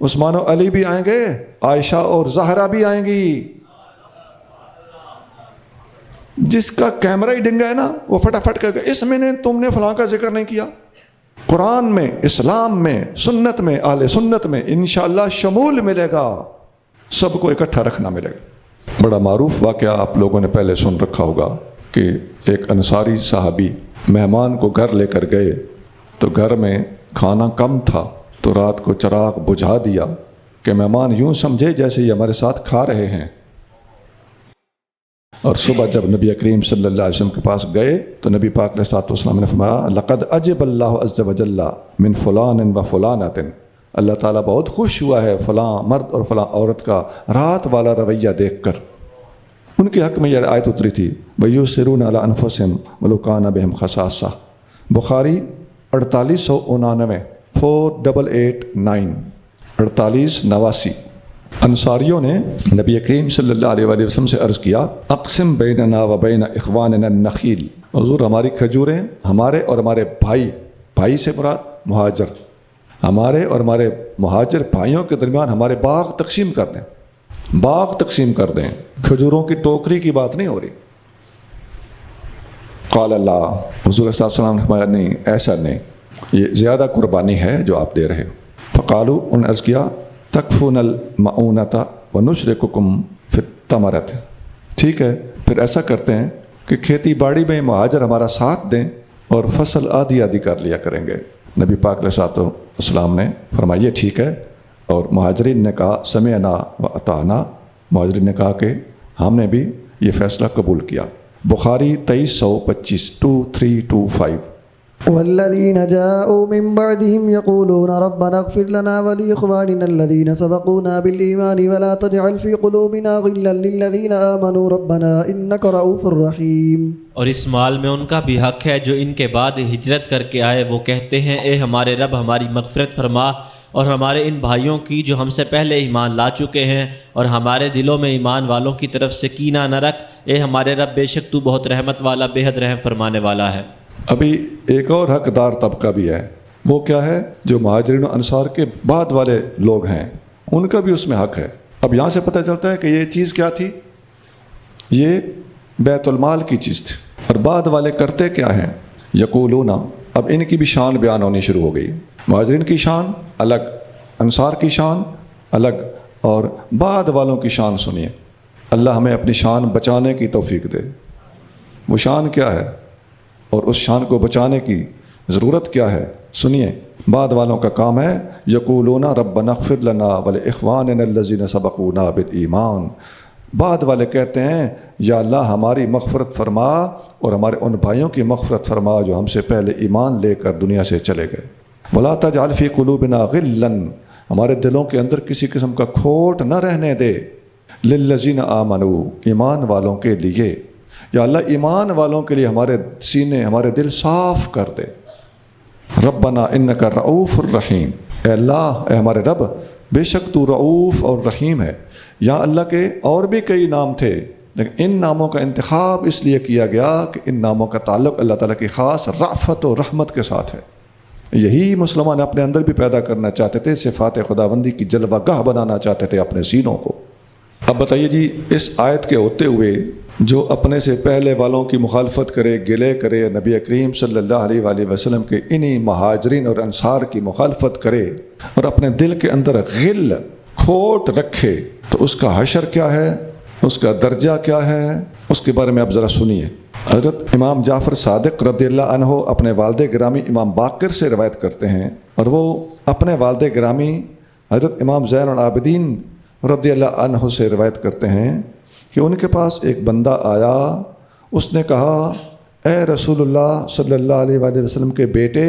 عثمان و علی بھی آئیں گے، عائشہ اور زہرا بھی آئیں گی۔ جس کا کیمرہ ہی ڈنگا ہے نا وہ فٹافٹ کہے گا اس میں نے تم نے فلاں کا ذکر نہیں کیا۔ قرآن میں، اسلام میں، سنت میں، اہل سنت میں انشاءاللہ شمول ملے گا، سب کو اکٹھا رکھنا ملے گا۔ بڑا معروف واقعہ آپ لوگوں نے پہلے سن رکھا ہوگا کہ ایک انصاری صحابی مہمان کو گھر لے کر گئے تو گھر میں کھانا کم تھا تو رات کو چراغ بجھا دیا کہ مہمان یوں سمجھے جیسے یہ ہمارے ساتھ کھا رہے ہیں. اور صبح جب نبی کریم صلی اللہ علیہ وسلم کے پاس گئے تو نبی پاک علیہ السلام نے فرمایا لقد عجب اللہ عز وجل من فلان و فلانۃ، اللہ تعالیٰ بہت خوش ہوا ہے فلاں مرد اور فلاں عورت کا رات والا رویہ دیکھ کر. ان کے حق میں یہ آیت اتری تھی وَيُؤْثِرُونَ عَلَىٰ أَنفُسِهِمْ وَلَوْ كَانَ بِهِمْ خَصَاصَةٌ. بخاری 4889 4889 4889. انصاریوں نے نبی کریم صلی اللہ علیہ وآلہ وسلم سے عرض کیا اقسم بیننا و بین اخواننا النخیل، حضور ہماری کھجوریں ہمارے اور ہمارے بھائی سے مراد مہاجر، ہمارے اور ہمارے مہاجر بھائیوں کے درمیان ہمارے باغ تقسیم کر دیں، باغ تقسیم کر دیں، کھجوروں کی ٹوکری کی بات نہیں ہو رہی. قال اللہ، حضور صلی اللہ علیہ وسلم نے فرمایا نہیں ایسا نہیں، یہ زیادہ قربانی ہے جو آپ دے رہے ہو. فقالوا، انہوں نے عرض کیا تکفون المعونۃ ونشرککم فی الثمرۃ. ٹھیک ہے پھر ایسا کرتے ہیں کہ کھیتی باڑی میں مہاجر ہمارا ساتھ دیں اور فصل آدھی آدھی کر لیا کریں گے. نبی پاک علیہ السلام نے فرمایا ٹھیک ہے، اور مہاجرین نے کہا سمعنا و اطعنا، مہاجرین نے کہا کہ ہم نے بھی یہ فیصلہ قبول کیا. بخاری 2325 2325. والذين جاءوا من بعدهم يقولون ربنا اغفر لنا ولإخواننا الذين سبقونا بالإيمان ولا تجعل في قلوبنا غلا للذين آمنوا ربنا إنك رؤوف رحيم. اور اس مال میں ان کا بھی حق ہے جو ان کے بعد ہجرت کر کے آئے، وہ کہتے ہیں اے ہمارے رب ہماری مغفرت فرما اور ہمارے ان بھائیوں کی جو ہم سے پہلے ایمان لا چکے ہیں، اور ہمارے دلوں میں ایمان والوں کی طرف سے کینہ نہ رکھ، اے ہمارے رب بے شک تو بہت رحمت والا بے حد رحم فرمانے والا ہے. ابھی ایک اور حقدار طبقہ بھی ہے، وہ کیا ہے؟ جو مہاجرین و انصار کے بعد والے لوگ ہیں، ان کا بھی اس میں حق ہے. اب یہاں سے پتہ چلتا ہے کہ یہ چیز کیا تھی، یہ بیت المال کی چیز تھی. اور بعد والے کرتے کیا ہیں؟ یقولون، اب ان کی بھی شان بیان ہونی شروع ہو گئی. مہاجرین کی شان الگ، انصار کی شان الگ، اور بعد والوں کی شان سنیے. اللہ ہمیں اپنی شان بچانے کی توفیق دے. وہ شان کیا ہے اور اس شان کو بچانے کی ضرورت کیا ہے سنیے. بعد والوں کا کام ہے یقولون ربنا اغفر لنا ولاخواننا الذین سبقونا بالایمان. بعد والے کہتے ہیں یا اللہ ہماری مغفرت فرما اور ہمارے ان بھائیوں کی مغفرت فرما جو ہم سے پہلے ایمان لے کر دنیا سے چلے گئے. ولا تجعل فی قلوبنا غلا، ہمارے دلوں کے اندر کسی قسم کا کھوٹ نہ رہنے دے. للذین آمنوا، ایمان والوں کے لیے. یا اللہ ایمان والوں کے لیے ہمارے سینے ہمارے دل صاف کر دے. ربنا انک رؤوف الرحیم، اے اللہ اے ہمارے رب بے شک تو رؤوف اور رحیم ہے. یہاں اللہ کے اور بھی کئی نام تھے، لیکن ان ناموں کا انتخاب اس لیے کیا گیا کہ ان ناموں کا تعلق اللہ تعالیٰ کی خاص رأفت و رحمت کے ساتھ ہے. یہی مسلمان اپنے اندر بھی پیدا کرنا چاہتے تھے، صفات خداوندی کی جلوہ گاہ بنانا چاہتے تھے اپنے سینوں کو. اب بتائیے جی، اس آیت کے ہوتے ہوئے جو اپنے سے پہلے والوں کی مخالفت کرے، گلے کرے، نبی کریم صلی اللہ علیہ وآلہ وسلم کے انہی مہاجرین اور انصار کی مخالفت کرے اور اپنے دل کے اندر غل کھوٹ رکھے، تو اس کا حشر کیا ہے، اس کا درجہ کیا ہے، اس کے بارے میں آپ ذرا سنیے. حضرت امام جعفر صادق رضی اللہ عنہ اپنے والد گرامی امام باقر سے روایت کرتے ہیں، اور وہ اپنے والد گرامی حضرت امام زین العابدین رضی اللہ عنہ سے روایت کرتے ہیں کہ ان کے پاس ایک بندہ آیا، اس نے کہا اے رسول اللہ صلی اللہ علیہ وآلہ وسلم کے بیٹے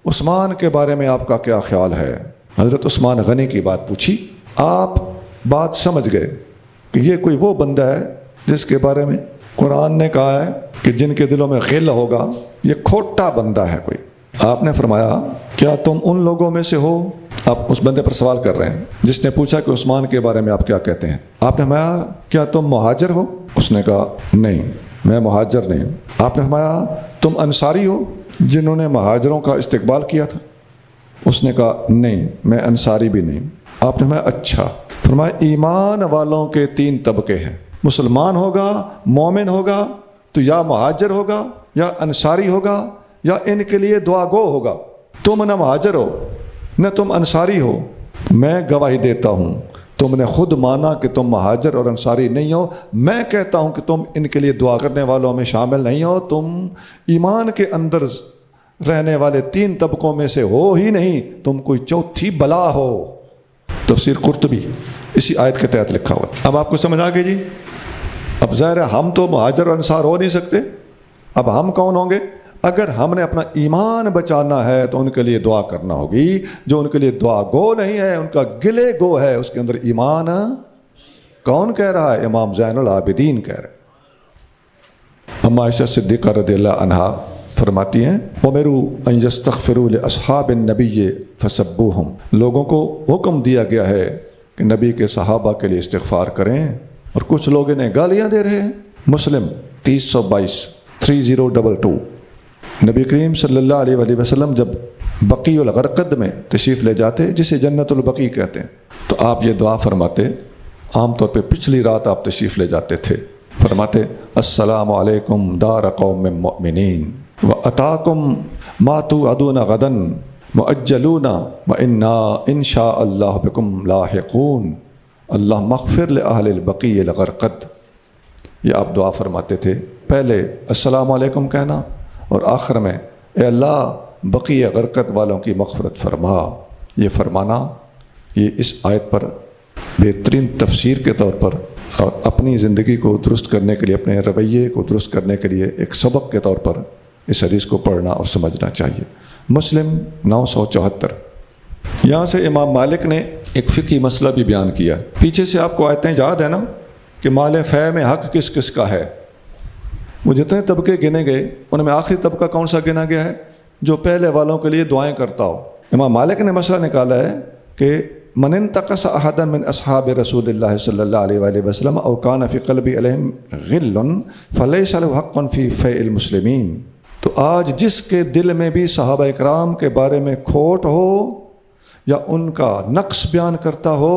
عثمان کے بارے میں آپ کا کیا خیال ہے؟ حضرت عثمان غنی کی بات پوچھی. آپ بات سمجھ گئے کہ یہ کوئی وہ بندہ ہے جس کے بارے میں قرآن نے کہا ہے کہ جن کے دلوں میں غل ہوگا، یہ کھوٹا بندہ ہے کوئی. آپ نے فرمایا کیا تم ان لوگوں میں سے ہو؟ آپ اس بندے پر سوال کر رہے ہیں جس نے پوچھا کہ عثمان کے بارے میں آپ کیا کہتے ہیں. آپ نے فرمایا کیا تم مہاجر ہو؟ اس نے کہا نہیں میں مہاجر نہیں ہوں. آپ نے فرمایا تم انصاری ہو جنہوں نے مہاجروں کا استقبال کیا تھا؟ اس نے کہا نہیں میں انصاری بھی نہیں. آپ نے فرمایا اچھا. فرمایا ایمان والوں کے 3 طبقے ہیں، مسلمان ہوگا، مومن ہوگا تو یا مہاجر ہوگا یا انصاری ہوگا یا ان کے لیے دعا گو ہوگا. تم نہ مہاجر ہو نہ تم انصاری ہو، میں گواہی دیتا ہوں تم نے خود مانا کہ تم مہاجر اور انصاری نہیں ہو. میں کہتا ہوں کہ تم ان کے لیے دعا کرنے والوں میں شامل نہیں ہو. تم ایمان کے اندر رہنے والے 3 طبقوں میں سے ہو ہی نہیں، تم کوئی چوتھی بلا ہو۔ تفسیر قرطبی اسی آیت کے تحت لکھا ہوا۔ اب آپ کو سمجھ آ گئی جی؟ اب ظاہر ہے ہم تو مہاجر و انصار ہو نہیں سکتے، اب ہم کون ہوں گے؟ اگر ہم نے اپنا ایمان بچانا ہے تو ان کے لیے دعا کرنا ہوگی۔ جو ان کے لیے دعا گو نہیں ہے، ان کا گلے گو ہے، اس کے اندر ایمان کون کہہ رہا ہے؟ امام زین العابدین کہہ رہے ہیں۔ اما عائشہ صدیقہ رضی اللہ عنہا فرماتی ہیں اُمِرُوا أَن يَسْتَغْفِرُوا لِأَصْحَابِ النَّبِيِّ فَسَبُّوهُمْ، لوگوں کو حکم دیا گیا ہے کہ نبی کے صحابہ کے لیے استغفار کریں، اور کچھ لوگ انہیں گالیاں دے رہے ہیں۔ مسلم 3022 نبی کریم صلی اللہ علیہ وآلہ وسلم جب بقیع الغرقد میں تشریف لے جاتے، جسے جنت البقیع کہتے ہیں، تو آپ یہ دعا فرماتے۔ عام طور پہ پچھلی رات آپ تشریف لے جاتے تھے، فرماتے السلام علیکم دار قوم مؤمنین واتاکم ما توعدون غدا مؤجلون وانا ان شاء اللہ بکم لاحقون اللہم اغفر لأہل البقیع الغرقد۔ یہ آپ دعا فرماتے تھے، پہلے السلام علیکم کہنا اور آخر میں اے اللہ بقیع غرقد والوں کی مغفرت فرما۔ یہ فرمانا یہ اس آیت پر بہترین تفسیر کے طور پر اور اپنی زندگی کو درست کرنے کے لیے، اپنے رویے کو درست کرنے کے لیے ایک سبق کے طور پر اس حدیث کو پڑھنا اور سمجھنا چاہیے۔ مسلم 974۔ یہاں سے امام مالک نے ایک فقہی مسئلہ بھی بیان کیا۔ پیچھے سے آپ کو آیتیں یاد ہے نا کہ مال فے میں حق کس کس کا ہے؟ وہ جتنے طبقے گنے گئے ان میں آخری طبقہ کون سا گنا گیا ہے؟ جو پہلے والوں کے لیے دعائیں کرتا ہو۔ امام مالک نے مسئلہ نکالا ہے کہ من انتقص احدا من اصحاب رسول اللہ صلی اللہ علیہ وآلہ وسلم او کان فی قلبی علیہم غل فلیس له حق فی فیء المسلمین۔ تو آج جس کے دل میں بھی صحابہ اکرام کے بارے میں کھوٹ ہو یا ان کا نقص بیان کرتا ہو،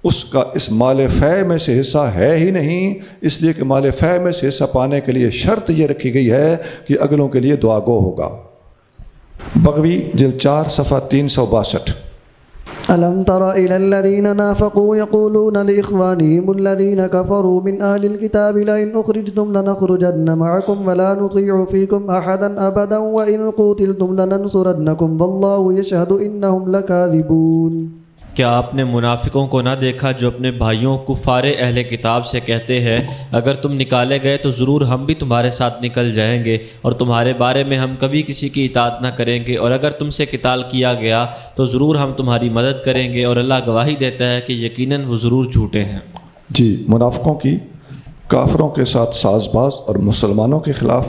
اس کا اس مال فے میں سے حصہ ہے ہی نہیں، اس لیے کہ مال فے میں سے حصہ پانے کے لیے شرط یہ رکھی گئی ہے کہ اگلوں کے لیے دعا گو ہوگا۔ بغوی جلد 4 صفحہ 362۔ ألم تر إلى الذين نافقوا يقولون لإخوانهم الذين كفروا من أهل الكتاب لئن أخرجتم لنخرجن معكم ولا نطيع فيكم أحدا أبدا وإن قتلتم لننصرنكم والله يشهد إنهم لكاذبون۔ کیا آپ نے منافقوں کو نہ دیکھا جو اپنے بھائیوں کفار اہل کتاب سے کہتے ہیں اگر تم نکالے گئے تو ضرور ہم بھی تمہارے ساتھ نکل جائیں گے اور تمہارے بارے میں ہم کبھی کسی کی اطاعت نہ کریں گے، اور اگر تم سے قتال کیا گیا تو ضرور ہم تمہاری مدد کریں گے، اور اللہ گواہی دیتا ہے کہ یقیناً وہ ضرور جھوٹے ہیں۔ جی، منافقوں کی کافروں کے ساتھ ساز باز اور مسلمانوں کے خلاف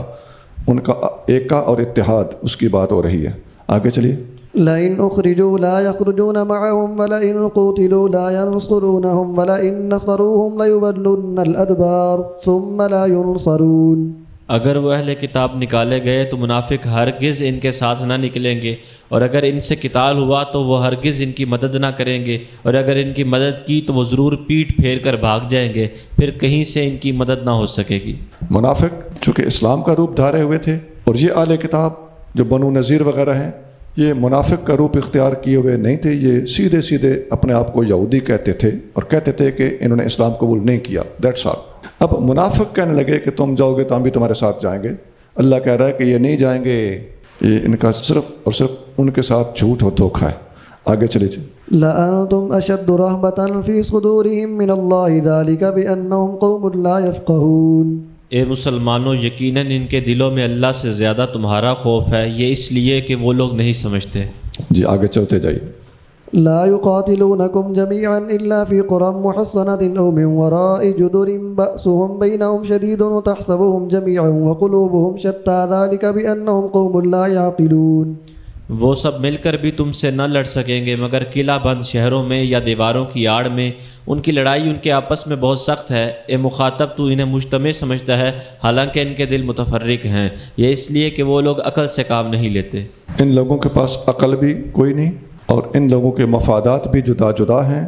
ان کا ایکا اور اتحاد، اس کی بات ہو رہی ہے۔ آگے چلیے۔ لئن أخرجوا لا يخرجون معهم ولئن قتلوا لا ينصرونهم ولئن نصروهم ليولن الأدبار ثم لا ينصرون۔ اگر وہ اہل کتاب نکالے گئے تو منافق ہرگز ان کے ساتھ نہ نکلیں گے، اور اگر ان سے قتال ہوا تو وہ ہرگز ان کی مدد نہ کریں گے، اور اگر ان کی مدد کی تو وہ ضرور پیٹ پھیر کر بھاگ جائیں گے، پھر کہیں سے ان کی مدد نہ ہو سکے گی۔ منافق چونکہ اسلام کا روپ دھارے ہوئے تھے، اور یہ اہل کتاب جو بنو نذیر وغیرہ ہیں یہ منافق کا روپ اختیار کیے ہوئے نہیں تھے، یہ سیدھے سیدھے اپنے آپ کو یہودی کہتے تھے اور کہتے تھے کہ انہوں نے اسلام قبول نہیں کیا، دیٹس آل۔ اب منافق کہنے لگے کہ تم جاؤ گے تو ہم بھی تمہارے ساتھ جائیں گے۔ اللہ کہہ رہا ہے کہ یہ نہیں جائیں گے، یہ ان کا صرف اور صرف ان کے ساتھ جھوٹ اور دھوکہ ہے۔ آگے چلیے جی۔ لأنتم أشد رهبة في صدورهم من الله ذلك بأنهم قوم لا يفقهون۔ اے مسلمانوں، یقیناً ان کے دلوں میں اللہ سے زیادہ تمہارا خوف ہے، یہ اس لیے کہ وہ لوگ نہیں سمجھتے۔ جی آگے چلتے جائیے۔ لا يقاتلونكم جميعا إلا في قرى محصنة أو من وراء جدر بأسهم بينهم شديد وتحسبهم جميعا وقلوبهم شتى ذلك بأنهم قوم لا يعقلون۔ وہ سب مل کر بھی تم سے نہ لڑ سکیں گے مگر قلعہ بند شہروں میں یا دیواروں کی آڑ میں، ان کی لڑائی ان کے آپس میں بہت سخت ہے۔ اے مخاطب، تو انہیں مجتمع سمجھتا ہے حالانکہ ان کے دل متفرق ہیں، یہ اس لیے کہ وہ لوگ عقل سے کام نہیں لیتے۔ ان لوگوں کے پاس عقل بھی کوئی نہیں، اور ان لوگوں کے مفادات بھی جدا جدا ہیں،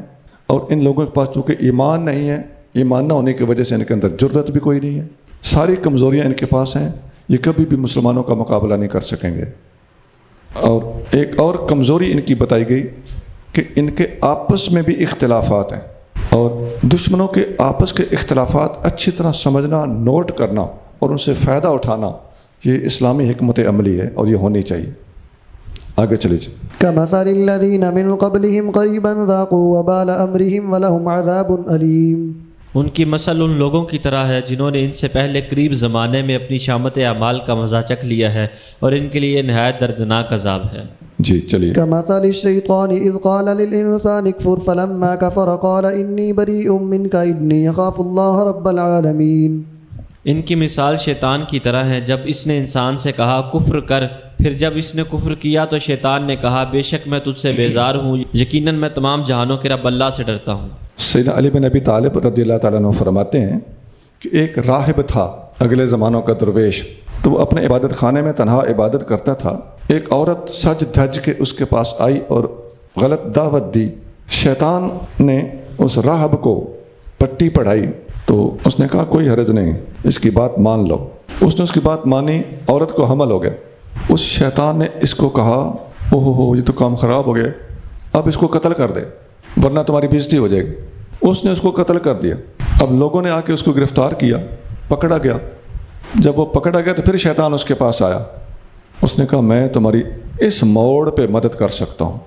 اور ان لوگوں کے پاس چونکہ ایمان نہیں ہے، ایمان نہ ہونے کی وجہ سے ان کے اندر جرت بھی کوئی نہیں ہے، ساری کمزوریاں ان کے پاس ہیں، یہ کبھی بھی مسلمانوں کا مقابلہ نہیں کر سکیں گے۔ اور ایک اور کمزوری ان کی بتائی گئی کہ ان کے آپس میں بھی اختلافات ہیں، اور دشمنوں کے آپس کے اختلافات اچھی طرح سمجھنا، نوٹ کرنا اور ان سے فائدہ اٹھانا یہ اسلامی حکمت عملی ہے اور یہ ہونی چاہیے. آگے چلیے. كمثل الذين من قبلهم قريبا ذاقوا وبال أمرهم ولهم عذاب أليم. ان کی مثل ان لوگوں کی طرح ہے جنہوں نے ان سے پہلے قریب زمانے میں اپنی شامت اعمال کا مزہ چکھ لیا ہے اور ان کے لیے نہایت دردناک عذاب ہے. جی چلیے. كمثل الشيطان إذ قال للإنسان اكفر فلما كفر قال إني بريء منك إني أخاف الله رب العالمين. ان کی مثال شیطان کی طرح ہے جب اس نے انسان سے کہا کفر کر، پھر جب اس نے کفر کیا تو شیطان نے کہا بے شک میں تجھ سے بیزار ہوں، یقیناً میں تمام جہانوں کے رب اللہ سے ڈرتا ہوں. سیدنا علی بن ابی طالب رضی اللہ تعالیٰ عنہ فرماتے ہیں کہ ایک راہب تھا اگلے زمانوں کا درویش، تو وہ اپنے عبادت خانے میں تنہا عبادت کرتا تھا. ایک عورت سج دھج کے اس کے پاس آئی اور غلط دعوت دی. شیطان نے اس راہب کو پٹی پڑھائی تو اس نے کہا کوئی حرج نہیں، اس کی بات مان لو. اس نے اس کی بات مانی، عورت کو حمل ہو گیا. اس شیطان نے اس کو کہا اوہ یہ تو کام خراب ہو گیا، اب اس کو قتل کر دے ورنہ تمہاری بےزتی ہو جائے گی. اس نے اس کو قتل کر دیا. اب لوگوں نے آ کے اس کو گرفتار کیا، پکڑا گیا. جب وہ پکڑا گیا تو پھر شیطان اس کے پاس آیا. اس نے کہا میں تمہاری اس موڑ پہ مدد کر سکتا ہوں.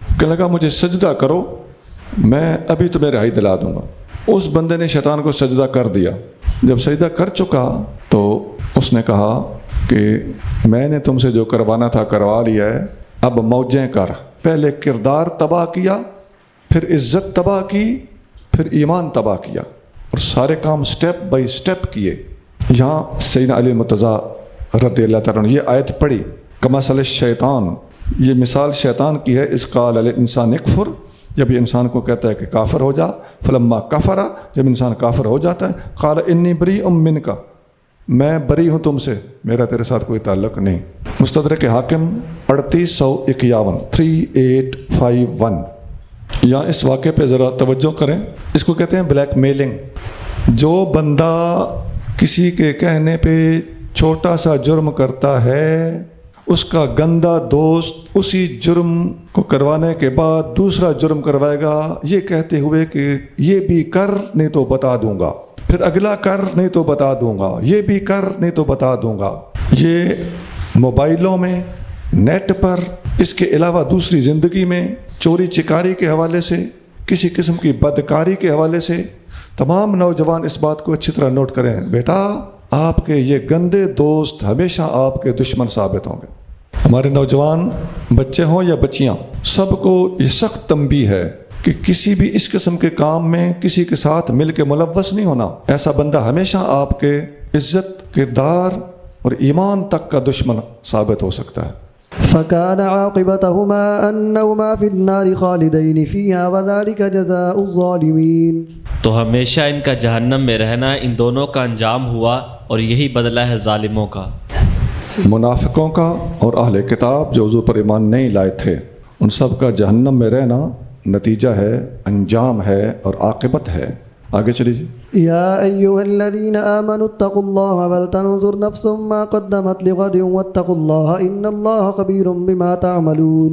کہنے لگا مجھے سجدہ کرو، میں ابھی تمہیں رہائی دلا دوں گا. اس بندے نے شیطان کو سجدہ کر دیا. جب سجدہ کر چکا تو اس نے کہا کہ میں نے تم سے جو کروانا تھا کروا لیا ہے، اب موجیں کر. پہلے کردار تباہ کیا، پھر عزت تباہ کی، پھر ایمان تباہ کیا، اور سارے کام سٹیپ بائی سٹیپ کیے. یہاں سیدنا علی مرتضیٰ رضی اللہ تعالیٰ عنہ یہ آیت پڑھی کمثل الشیطان، یہ مثال شیطان کی ہے. اذ قال للانسان اکفر، جب یہ انسان کو کہتا ہے کہ کافر ہو جا. فلما کفر، جب انسان کافر ہو جاتا ہے. قال انی بریء منک، میں بری ہوں تم سے، میرا تیرے ساتھ کوئی تعلق نہیں. مستدرک حاکم 3851 3851. یہاں اس واقعے پہ ذرا توجہ کریں. اس کو کہتے ہیں بلیک میلنگ. جو بندہ کسی کے کہنے پہ چھوٹا سا جرم کرتا ہے، اس کا گندا دوست اسی جرم کو کروانے کے بعد دوسرا جرم کروائے گا، یہ کہتے ہوئے کہ یہ بھی کر نہیں تو بتا دوں گا، پھر اگلا کر نہیں تو بتا دوں گا، یہ بھی کر نہیں تو بتا دوں گا. یہ موبائلوں میں، نیٹ پر، اس کے علاوہ دوسری زندگی میں چوری چکاری کے حوالے سے، کسی قسم کی بدکاری کے حوالے سے تمام نوجوان اس بات کو اچھی طرح نوٹ کریں. بیٹا آپ کے یہ گندے دوست ہمیشہ آپ کے دشمن ثابت ہوں گے. ہمارے نوجوان بچے ہوں یا بچیاں، سب کو یہ سخت تنبیہ ہے کہ کسی بھی اس قسم کے کام میں کسی کے ساتھ مل کے ملوث نہیں ہونا. ایسا بندہ ہمیشہ آپ کے عزت، کردار اور ایمان تک کا دشمن ثابت ہو سکتا ہے. فكان عاقبتهما أنهما في النار خالدين فيها وذلك جزاء الظالمين. تو ہمیشہ ان کا جہنم میں رہنا ان دونوں کا انجام ہوا اور یہی بدلہ ہے ظالموں کا. منافقوں کا اور اہل کتاب جو حضور پر ایمان نہیں لائے تھے، ان سب کا جہنم میں رہنا نتیجہ ہے، انجام ہے اور عاقبت ہے. آگے چلیے. يا أيها الذين آمنوا اتقوا الله ولتنظر نفس ما قدمت لغد واتقوا الله إن الله خبير بما تعملون.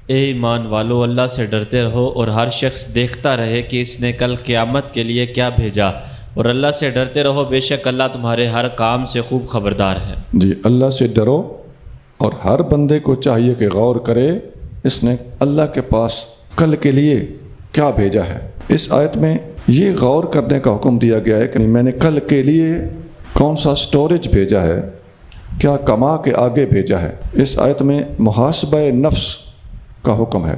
اے ایمان والو، اللہ سے ڈرتے رہو اور ہر شخص دیکھتا رہے کہ اس نے کل قیامت کے لیے کیا بھیجا، اور اللہ سے ڈرتے رہو، بے شک اللہ تمہارے ہر کام سے خوب خبردار ہے. جی اللہ سے ڈرو، اور ہر بندے کو چاہیے کہ غور کرے اس نے اللہ کے پاس کل کے لیے کیا بھیجا ہے. اس آیت میں یہ غور کرنے کا حکم دیا گیا ہے کہ میں نے کل کے لیے کون سا سٹوریج بھیجا ہے، کیا کما کے آگے بھیجا ہے. اس آیت میں محاسبہ نفس کا حکم ہے.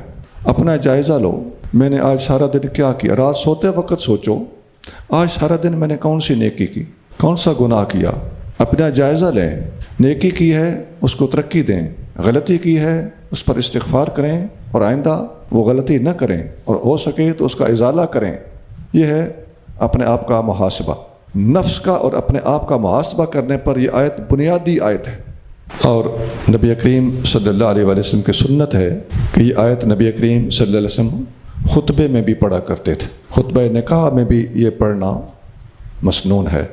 اپنا جائزہ لو، میں نے آج سارا دن کیا کیا. رات سوتے وقت سوچو آج سارا دن میں نے کون سی نیکی کی، کون سا گناہ کیا. اپنا جائزہ لیں. نیکی کی ہے اس کو ترقی دیں، غلطی کی ہے اس پر استغفار کریں اور آئندہ وہ غلطی نہ کریں، اور ہو سکے تو اس کا ازالہ کریں. یہ ہے اپنے آپ کا محاسبہ. نفس کا اور اپنے آپ کا محاسبہ کرنے پر یہ آیت بنیادی آیت ہے. اور نبی کریم صلی اللہ علیہ وسلم کی سنت ہے کہ یہ آیت نبی کریم صلی اللہ علیہ وسلم خطبے میں بھی پڑھا کرتے تھے. خطبہ نکاح میں بھی یہ پڑھنا مسنون ہے.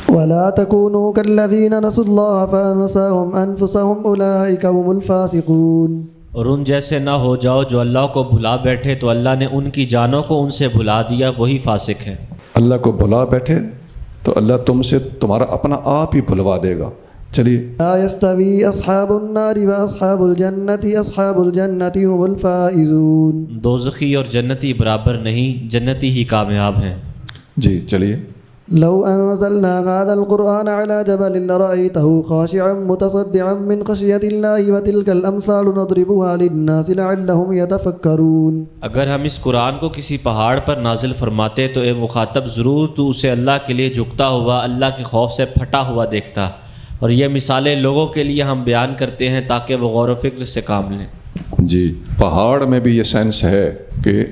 ولا تكونوا كالذين نسوا الله فأنساهم أنفسهم أولئك هم الفاسقون. اور ان جیسے نہ ہو جاؤ جو اللہ کو بھلا بیٹھے تو اللہ نے ان کی جانوں کو ان سے بھلا دیا، وہی فاسق ہے. اللہ کو بھلا بیٹھے تو اللہ تم سے تمہارا اپنا آپ ہی بھلوا دے گا. چلیے. لا يستوي أصحاب النار وأصحاب الجنة أصحاب الجنة هم الفائزون. دوزخی اور جنتی برابر نہیں، جنتی ہی کامیاب ہیں. جی چلیے. لو أنزلنا هذا القرآن على جبل لرأيته خاشعا متصدعا من خشية الله وتلك الأمثال نضربها للناس لعلهم يتفكرون. اگر ہم اس قرآن کو کسی پہاڑ پر نازل فرماتے تو اے مخاطب ضرور تو اسے اللہ کے لیے جھکتا ہوا، اللہ کے خوف سے پھٹا ہوا دیکھتا، اور یہ مثالیں لوگوں کے لیے ہم بیان کرتے ہیں تاکہ وہ غور و فکر سے کام لیں. جی پہاڑ میں بھی یہ سینس ہے کہ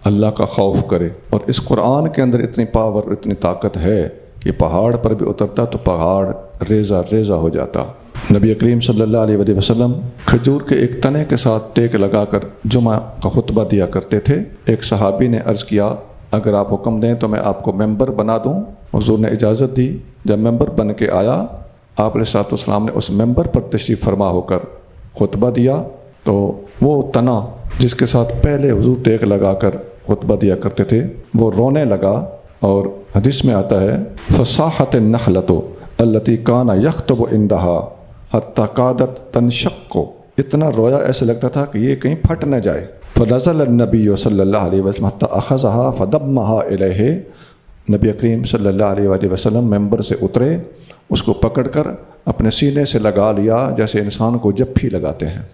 اللہ کا خوف کرے، اور اس قرآن کے اندر اتنی پاور، اتنی طاقت ہے کہ پہاڑ پر بھی اترتا تو پہاڑ ریزہ ریزہ ہو جاتا. نبی کریم صلی اللہ علیہ وسلم کھجور کے ایک تنے کے ساتھ ٹیک لگا کر جمعہ کا خطبہ دیا کرتے تھے. ایک صحابی نے عرض کیا اگر آپ حکم دیں تو میں آپ کو ممبر بنا دوں. حضور نے اجازت دی. جب ممبر بن کے آیا آپ علیہ السلام نے اس ممبر پر تشریف فرما ہو کر خطبہ دیا تو وہ تنا جس کے ساتھ پہلے حضور ٹیک لگا کر خطبہ دیا کرتے تھے وہ رونے لگا. اور حدیث میں آتا ہے فصاحت النخلۃ التی کان یخطب عندها حتی کادت تنشق، اتنا رویا ایسے لگتا تھا کہ یہ کہیں پھٹ نہ جائے. فنزل النبی صلی اللہ علیہ وسلم حتی اخذها فضمها الیہ، نبی کریم صلی اللہ علیہ وسلم ممبر سے اترے، اس کو پکڑ کر اپنے سینے سے لگا لیا جیسے انسان کو جپھی لگاتے ہیں.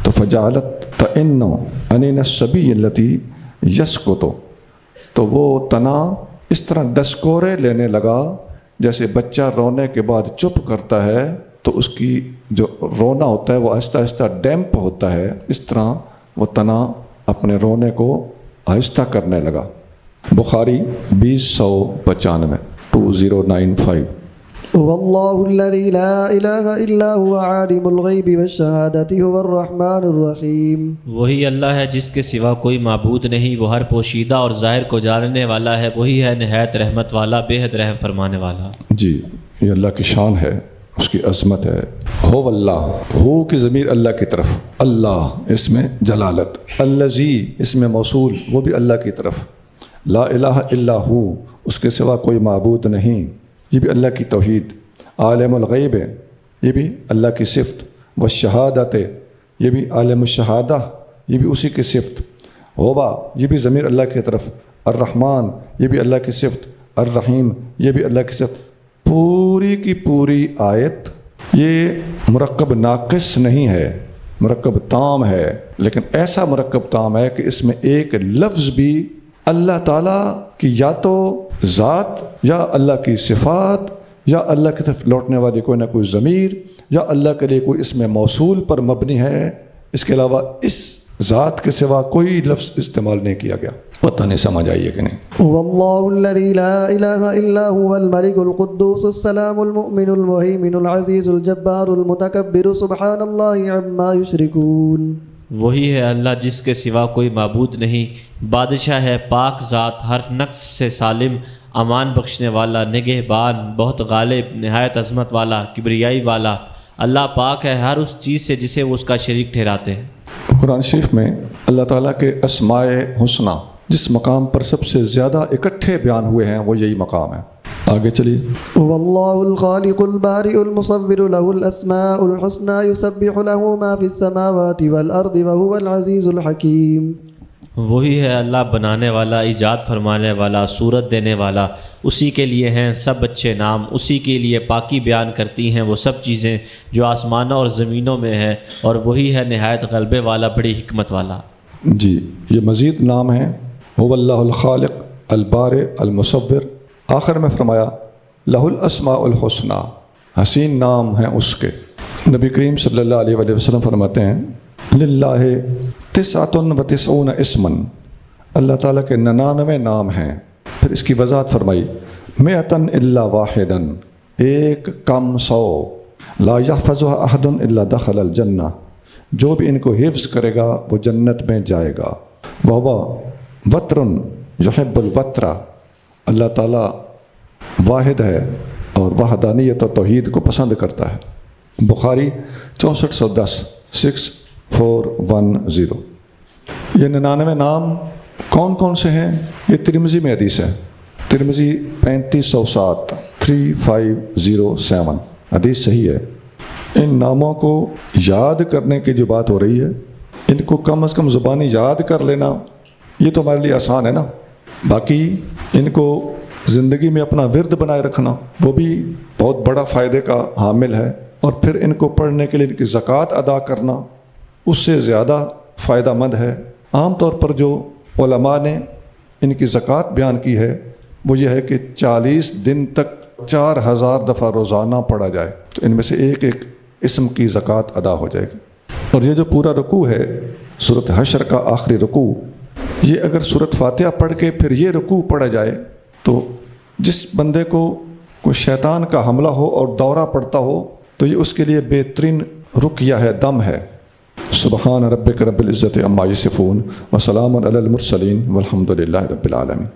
تو فجعلت تئن انین الصبی التی یسکت، تو وہ تنا اس طرح ڈسکورے لینے لگا جیسے بچہ رونے کے بعد چپ کرتا ہے تو اس کی جو رونا ہوتا ہے وہ آہستہ آہستہ ڈیمپ ہوتا ہے، اس طرح وہ تنا اپنے رونے کو آہستہ کرنے لگا. بخاری 2095 2095. والله الذي لا إله إلا هو عالم الغيب والشهادة هو الرحمن الرحيم. وہی اللہ ہے جس کے سوا کوئی معبود نہیں، وہ ہر پوشیدہ اور ظاہر کو جاننے والا ہے، وہی ہے نہایت رحمت والا، بے حد رحم فرمانے والا. جی یہ اللہ کی شان ہے، اس کی عظمت ہے. ہو اللہ، ہو کی ضمیر اللہ کی طرف، اللہ اس میں جلالت، الذی اس میں موصول وہ بھی اللہ کی طرف، لا الہ الا ہو اس کے سوا کوئی معبود نہیں، یہ بھی اللہ کی توحید. عالم الغیب یہ بھی اللہ کی صفت، والشہادت یہ بھی عالم الشہادہ یہ بھی اسی کی صفت. ہوا یہ بھی ضمیر اللہ کی طرف، الرحمن یہ بھی اللہ کی صفت، الرحیم یہ بھی اللہ کی صفت. پوری کی پوری آیت یہ مرکب ناقص نہیں ہے، مرکب تام ہے، لیکن ایسا مرکب تام ہے کہ اس میں ایک لفظ بھی اللہ تعالیٰ کی یا تو ذات یا اللہ کی صفات یا اللہ کی طرف لوٹنے والی کوئی نہ کوئی ضمیر یا اللہ کے لیے کوئی اسم موصول پر مبنی ہے، اس کے علاوہ اس ذات کے سوا کوئی لفظ استعمال نہیں کیا گیا. پتہ نہیں سمجھ آئیے کہ نہیں. والله الذي لا إله إلا هو الملك القدوس السلام المؤمن المهيمن العزيز الجبار المتكبر سبحان الله عما يشركون. وہی ہے اللہ جس کے سوا کوئی معبود نہیں، بادشاہ ہے، پاک ذات، ہر نقص سے سالم، امان بخشنے والا، نگہبان، بہت غالب، نہایت عظمت والا، کبریائی والا. اللہ پاک ہے ہر اس چیز سے جسے وہ اس کا شریک ٹھہراتے ہیں. قرآن شریف میں اللہ تعالیٰ کے اسماء حسنہ جس مقام پر سب سے زیادہ اکٹھے بیان ہوئے ہیں وہ یہی مقام ہے. آگے چلیے. والله الخالق البارئ المصور له الأسماء الحسنى يسبح له ما في السماوات والأرض وهو العزيز الحكيم. وہی ہے اللہ بنانے والا، ایجاد فرمانے والا، صورت دینے والا، اسی کے لیے ہیں سب اچھے نام، اسی کے لیے پاکی بیان کرتی ہیں وہ سب چیزیں جو آسمانوں اور زمینوں میں ہیں، اور وہی ہے نہایت غلبے والا، بڑی حکمت والا. جی یہ مزید نام ہیں. هو اللہ الخالق البارئ المصور. آخر میں فرمایا لہ الاسماء الحسنى، حسین نام ہیں اس کے. نبی کریم صلی اللہ علیہ وسلم فرماتے ہیں للہ 99 اسما، اللہ تعالیٰ کے 99 نام ہیں. پھر اس کی وضاحت فرمائی 100 الا واحدا، ایک کم 100، لا یحفظها احد الا دخل الجنہ، جو بھی ان کو حفظ کرے گا وہ جنت میں جائے گا. وہو وتر یحب الوتر، اللہ تعالیٰ واحد ہے اور وحدانیت و توحید کو پسند کرتا ہے. بخاری 6410 6410. یہ 99 نام کون کون سے ہیں؟ یہ ترمذی میں حدیث ہے، ترمذی 3507 3507. حدیث صحیح ہے. ان ناموں کو یاد کرنے کی جو بات ہو رہی ہے، ان کو کم از کم زبانی یاد کر لینا یہ تو ہمارے لیے آسان ہے نا. باقی ان کو زندگی میں اپنا ورد بنائے رکھنا وہ بھی بہت بڑا فائدے کا حامل ہے، اور پھر ان کو پڑھنے کے لیے ان کی زکوٰۃ ادا کرنا اس سے زیادہ فائدہ مند ہے. عام طور پر جو علماء نے ان کی زکوٰۃ بیان کی ہے وہ یہ ہے کہ 40 دن تک 4000 دفعہ روزانہ پڑھا جائے تو ان میں سے ایک ایک اسم کی زکوٰۃ ادا ہو جائے گی. اور یہ جو پورا رکوع ہے سورۃ حشر کا آخری رکوع، یہ اگر سورۃ فاتحہ پڑھ کے پھر یہ رکوع پڑھا جائے تو جس بندے کو کوئی شیطان کا حملہ ہو اور دورہ پڑتا ہو تو یہ اس کے لیے بہترین رقیہ ہے، دم ہے. سبحان ربک رب العزت عما یصفون وسلام علی المرسلین والحمد للہ رب العالمین.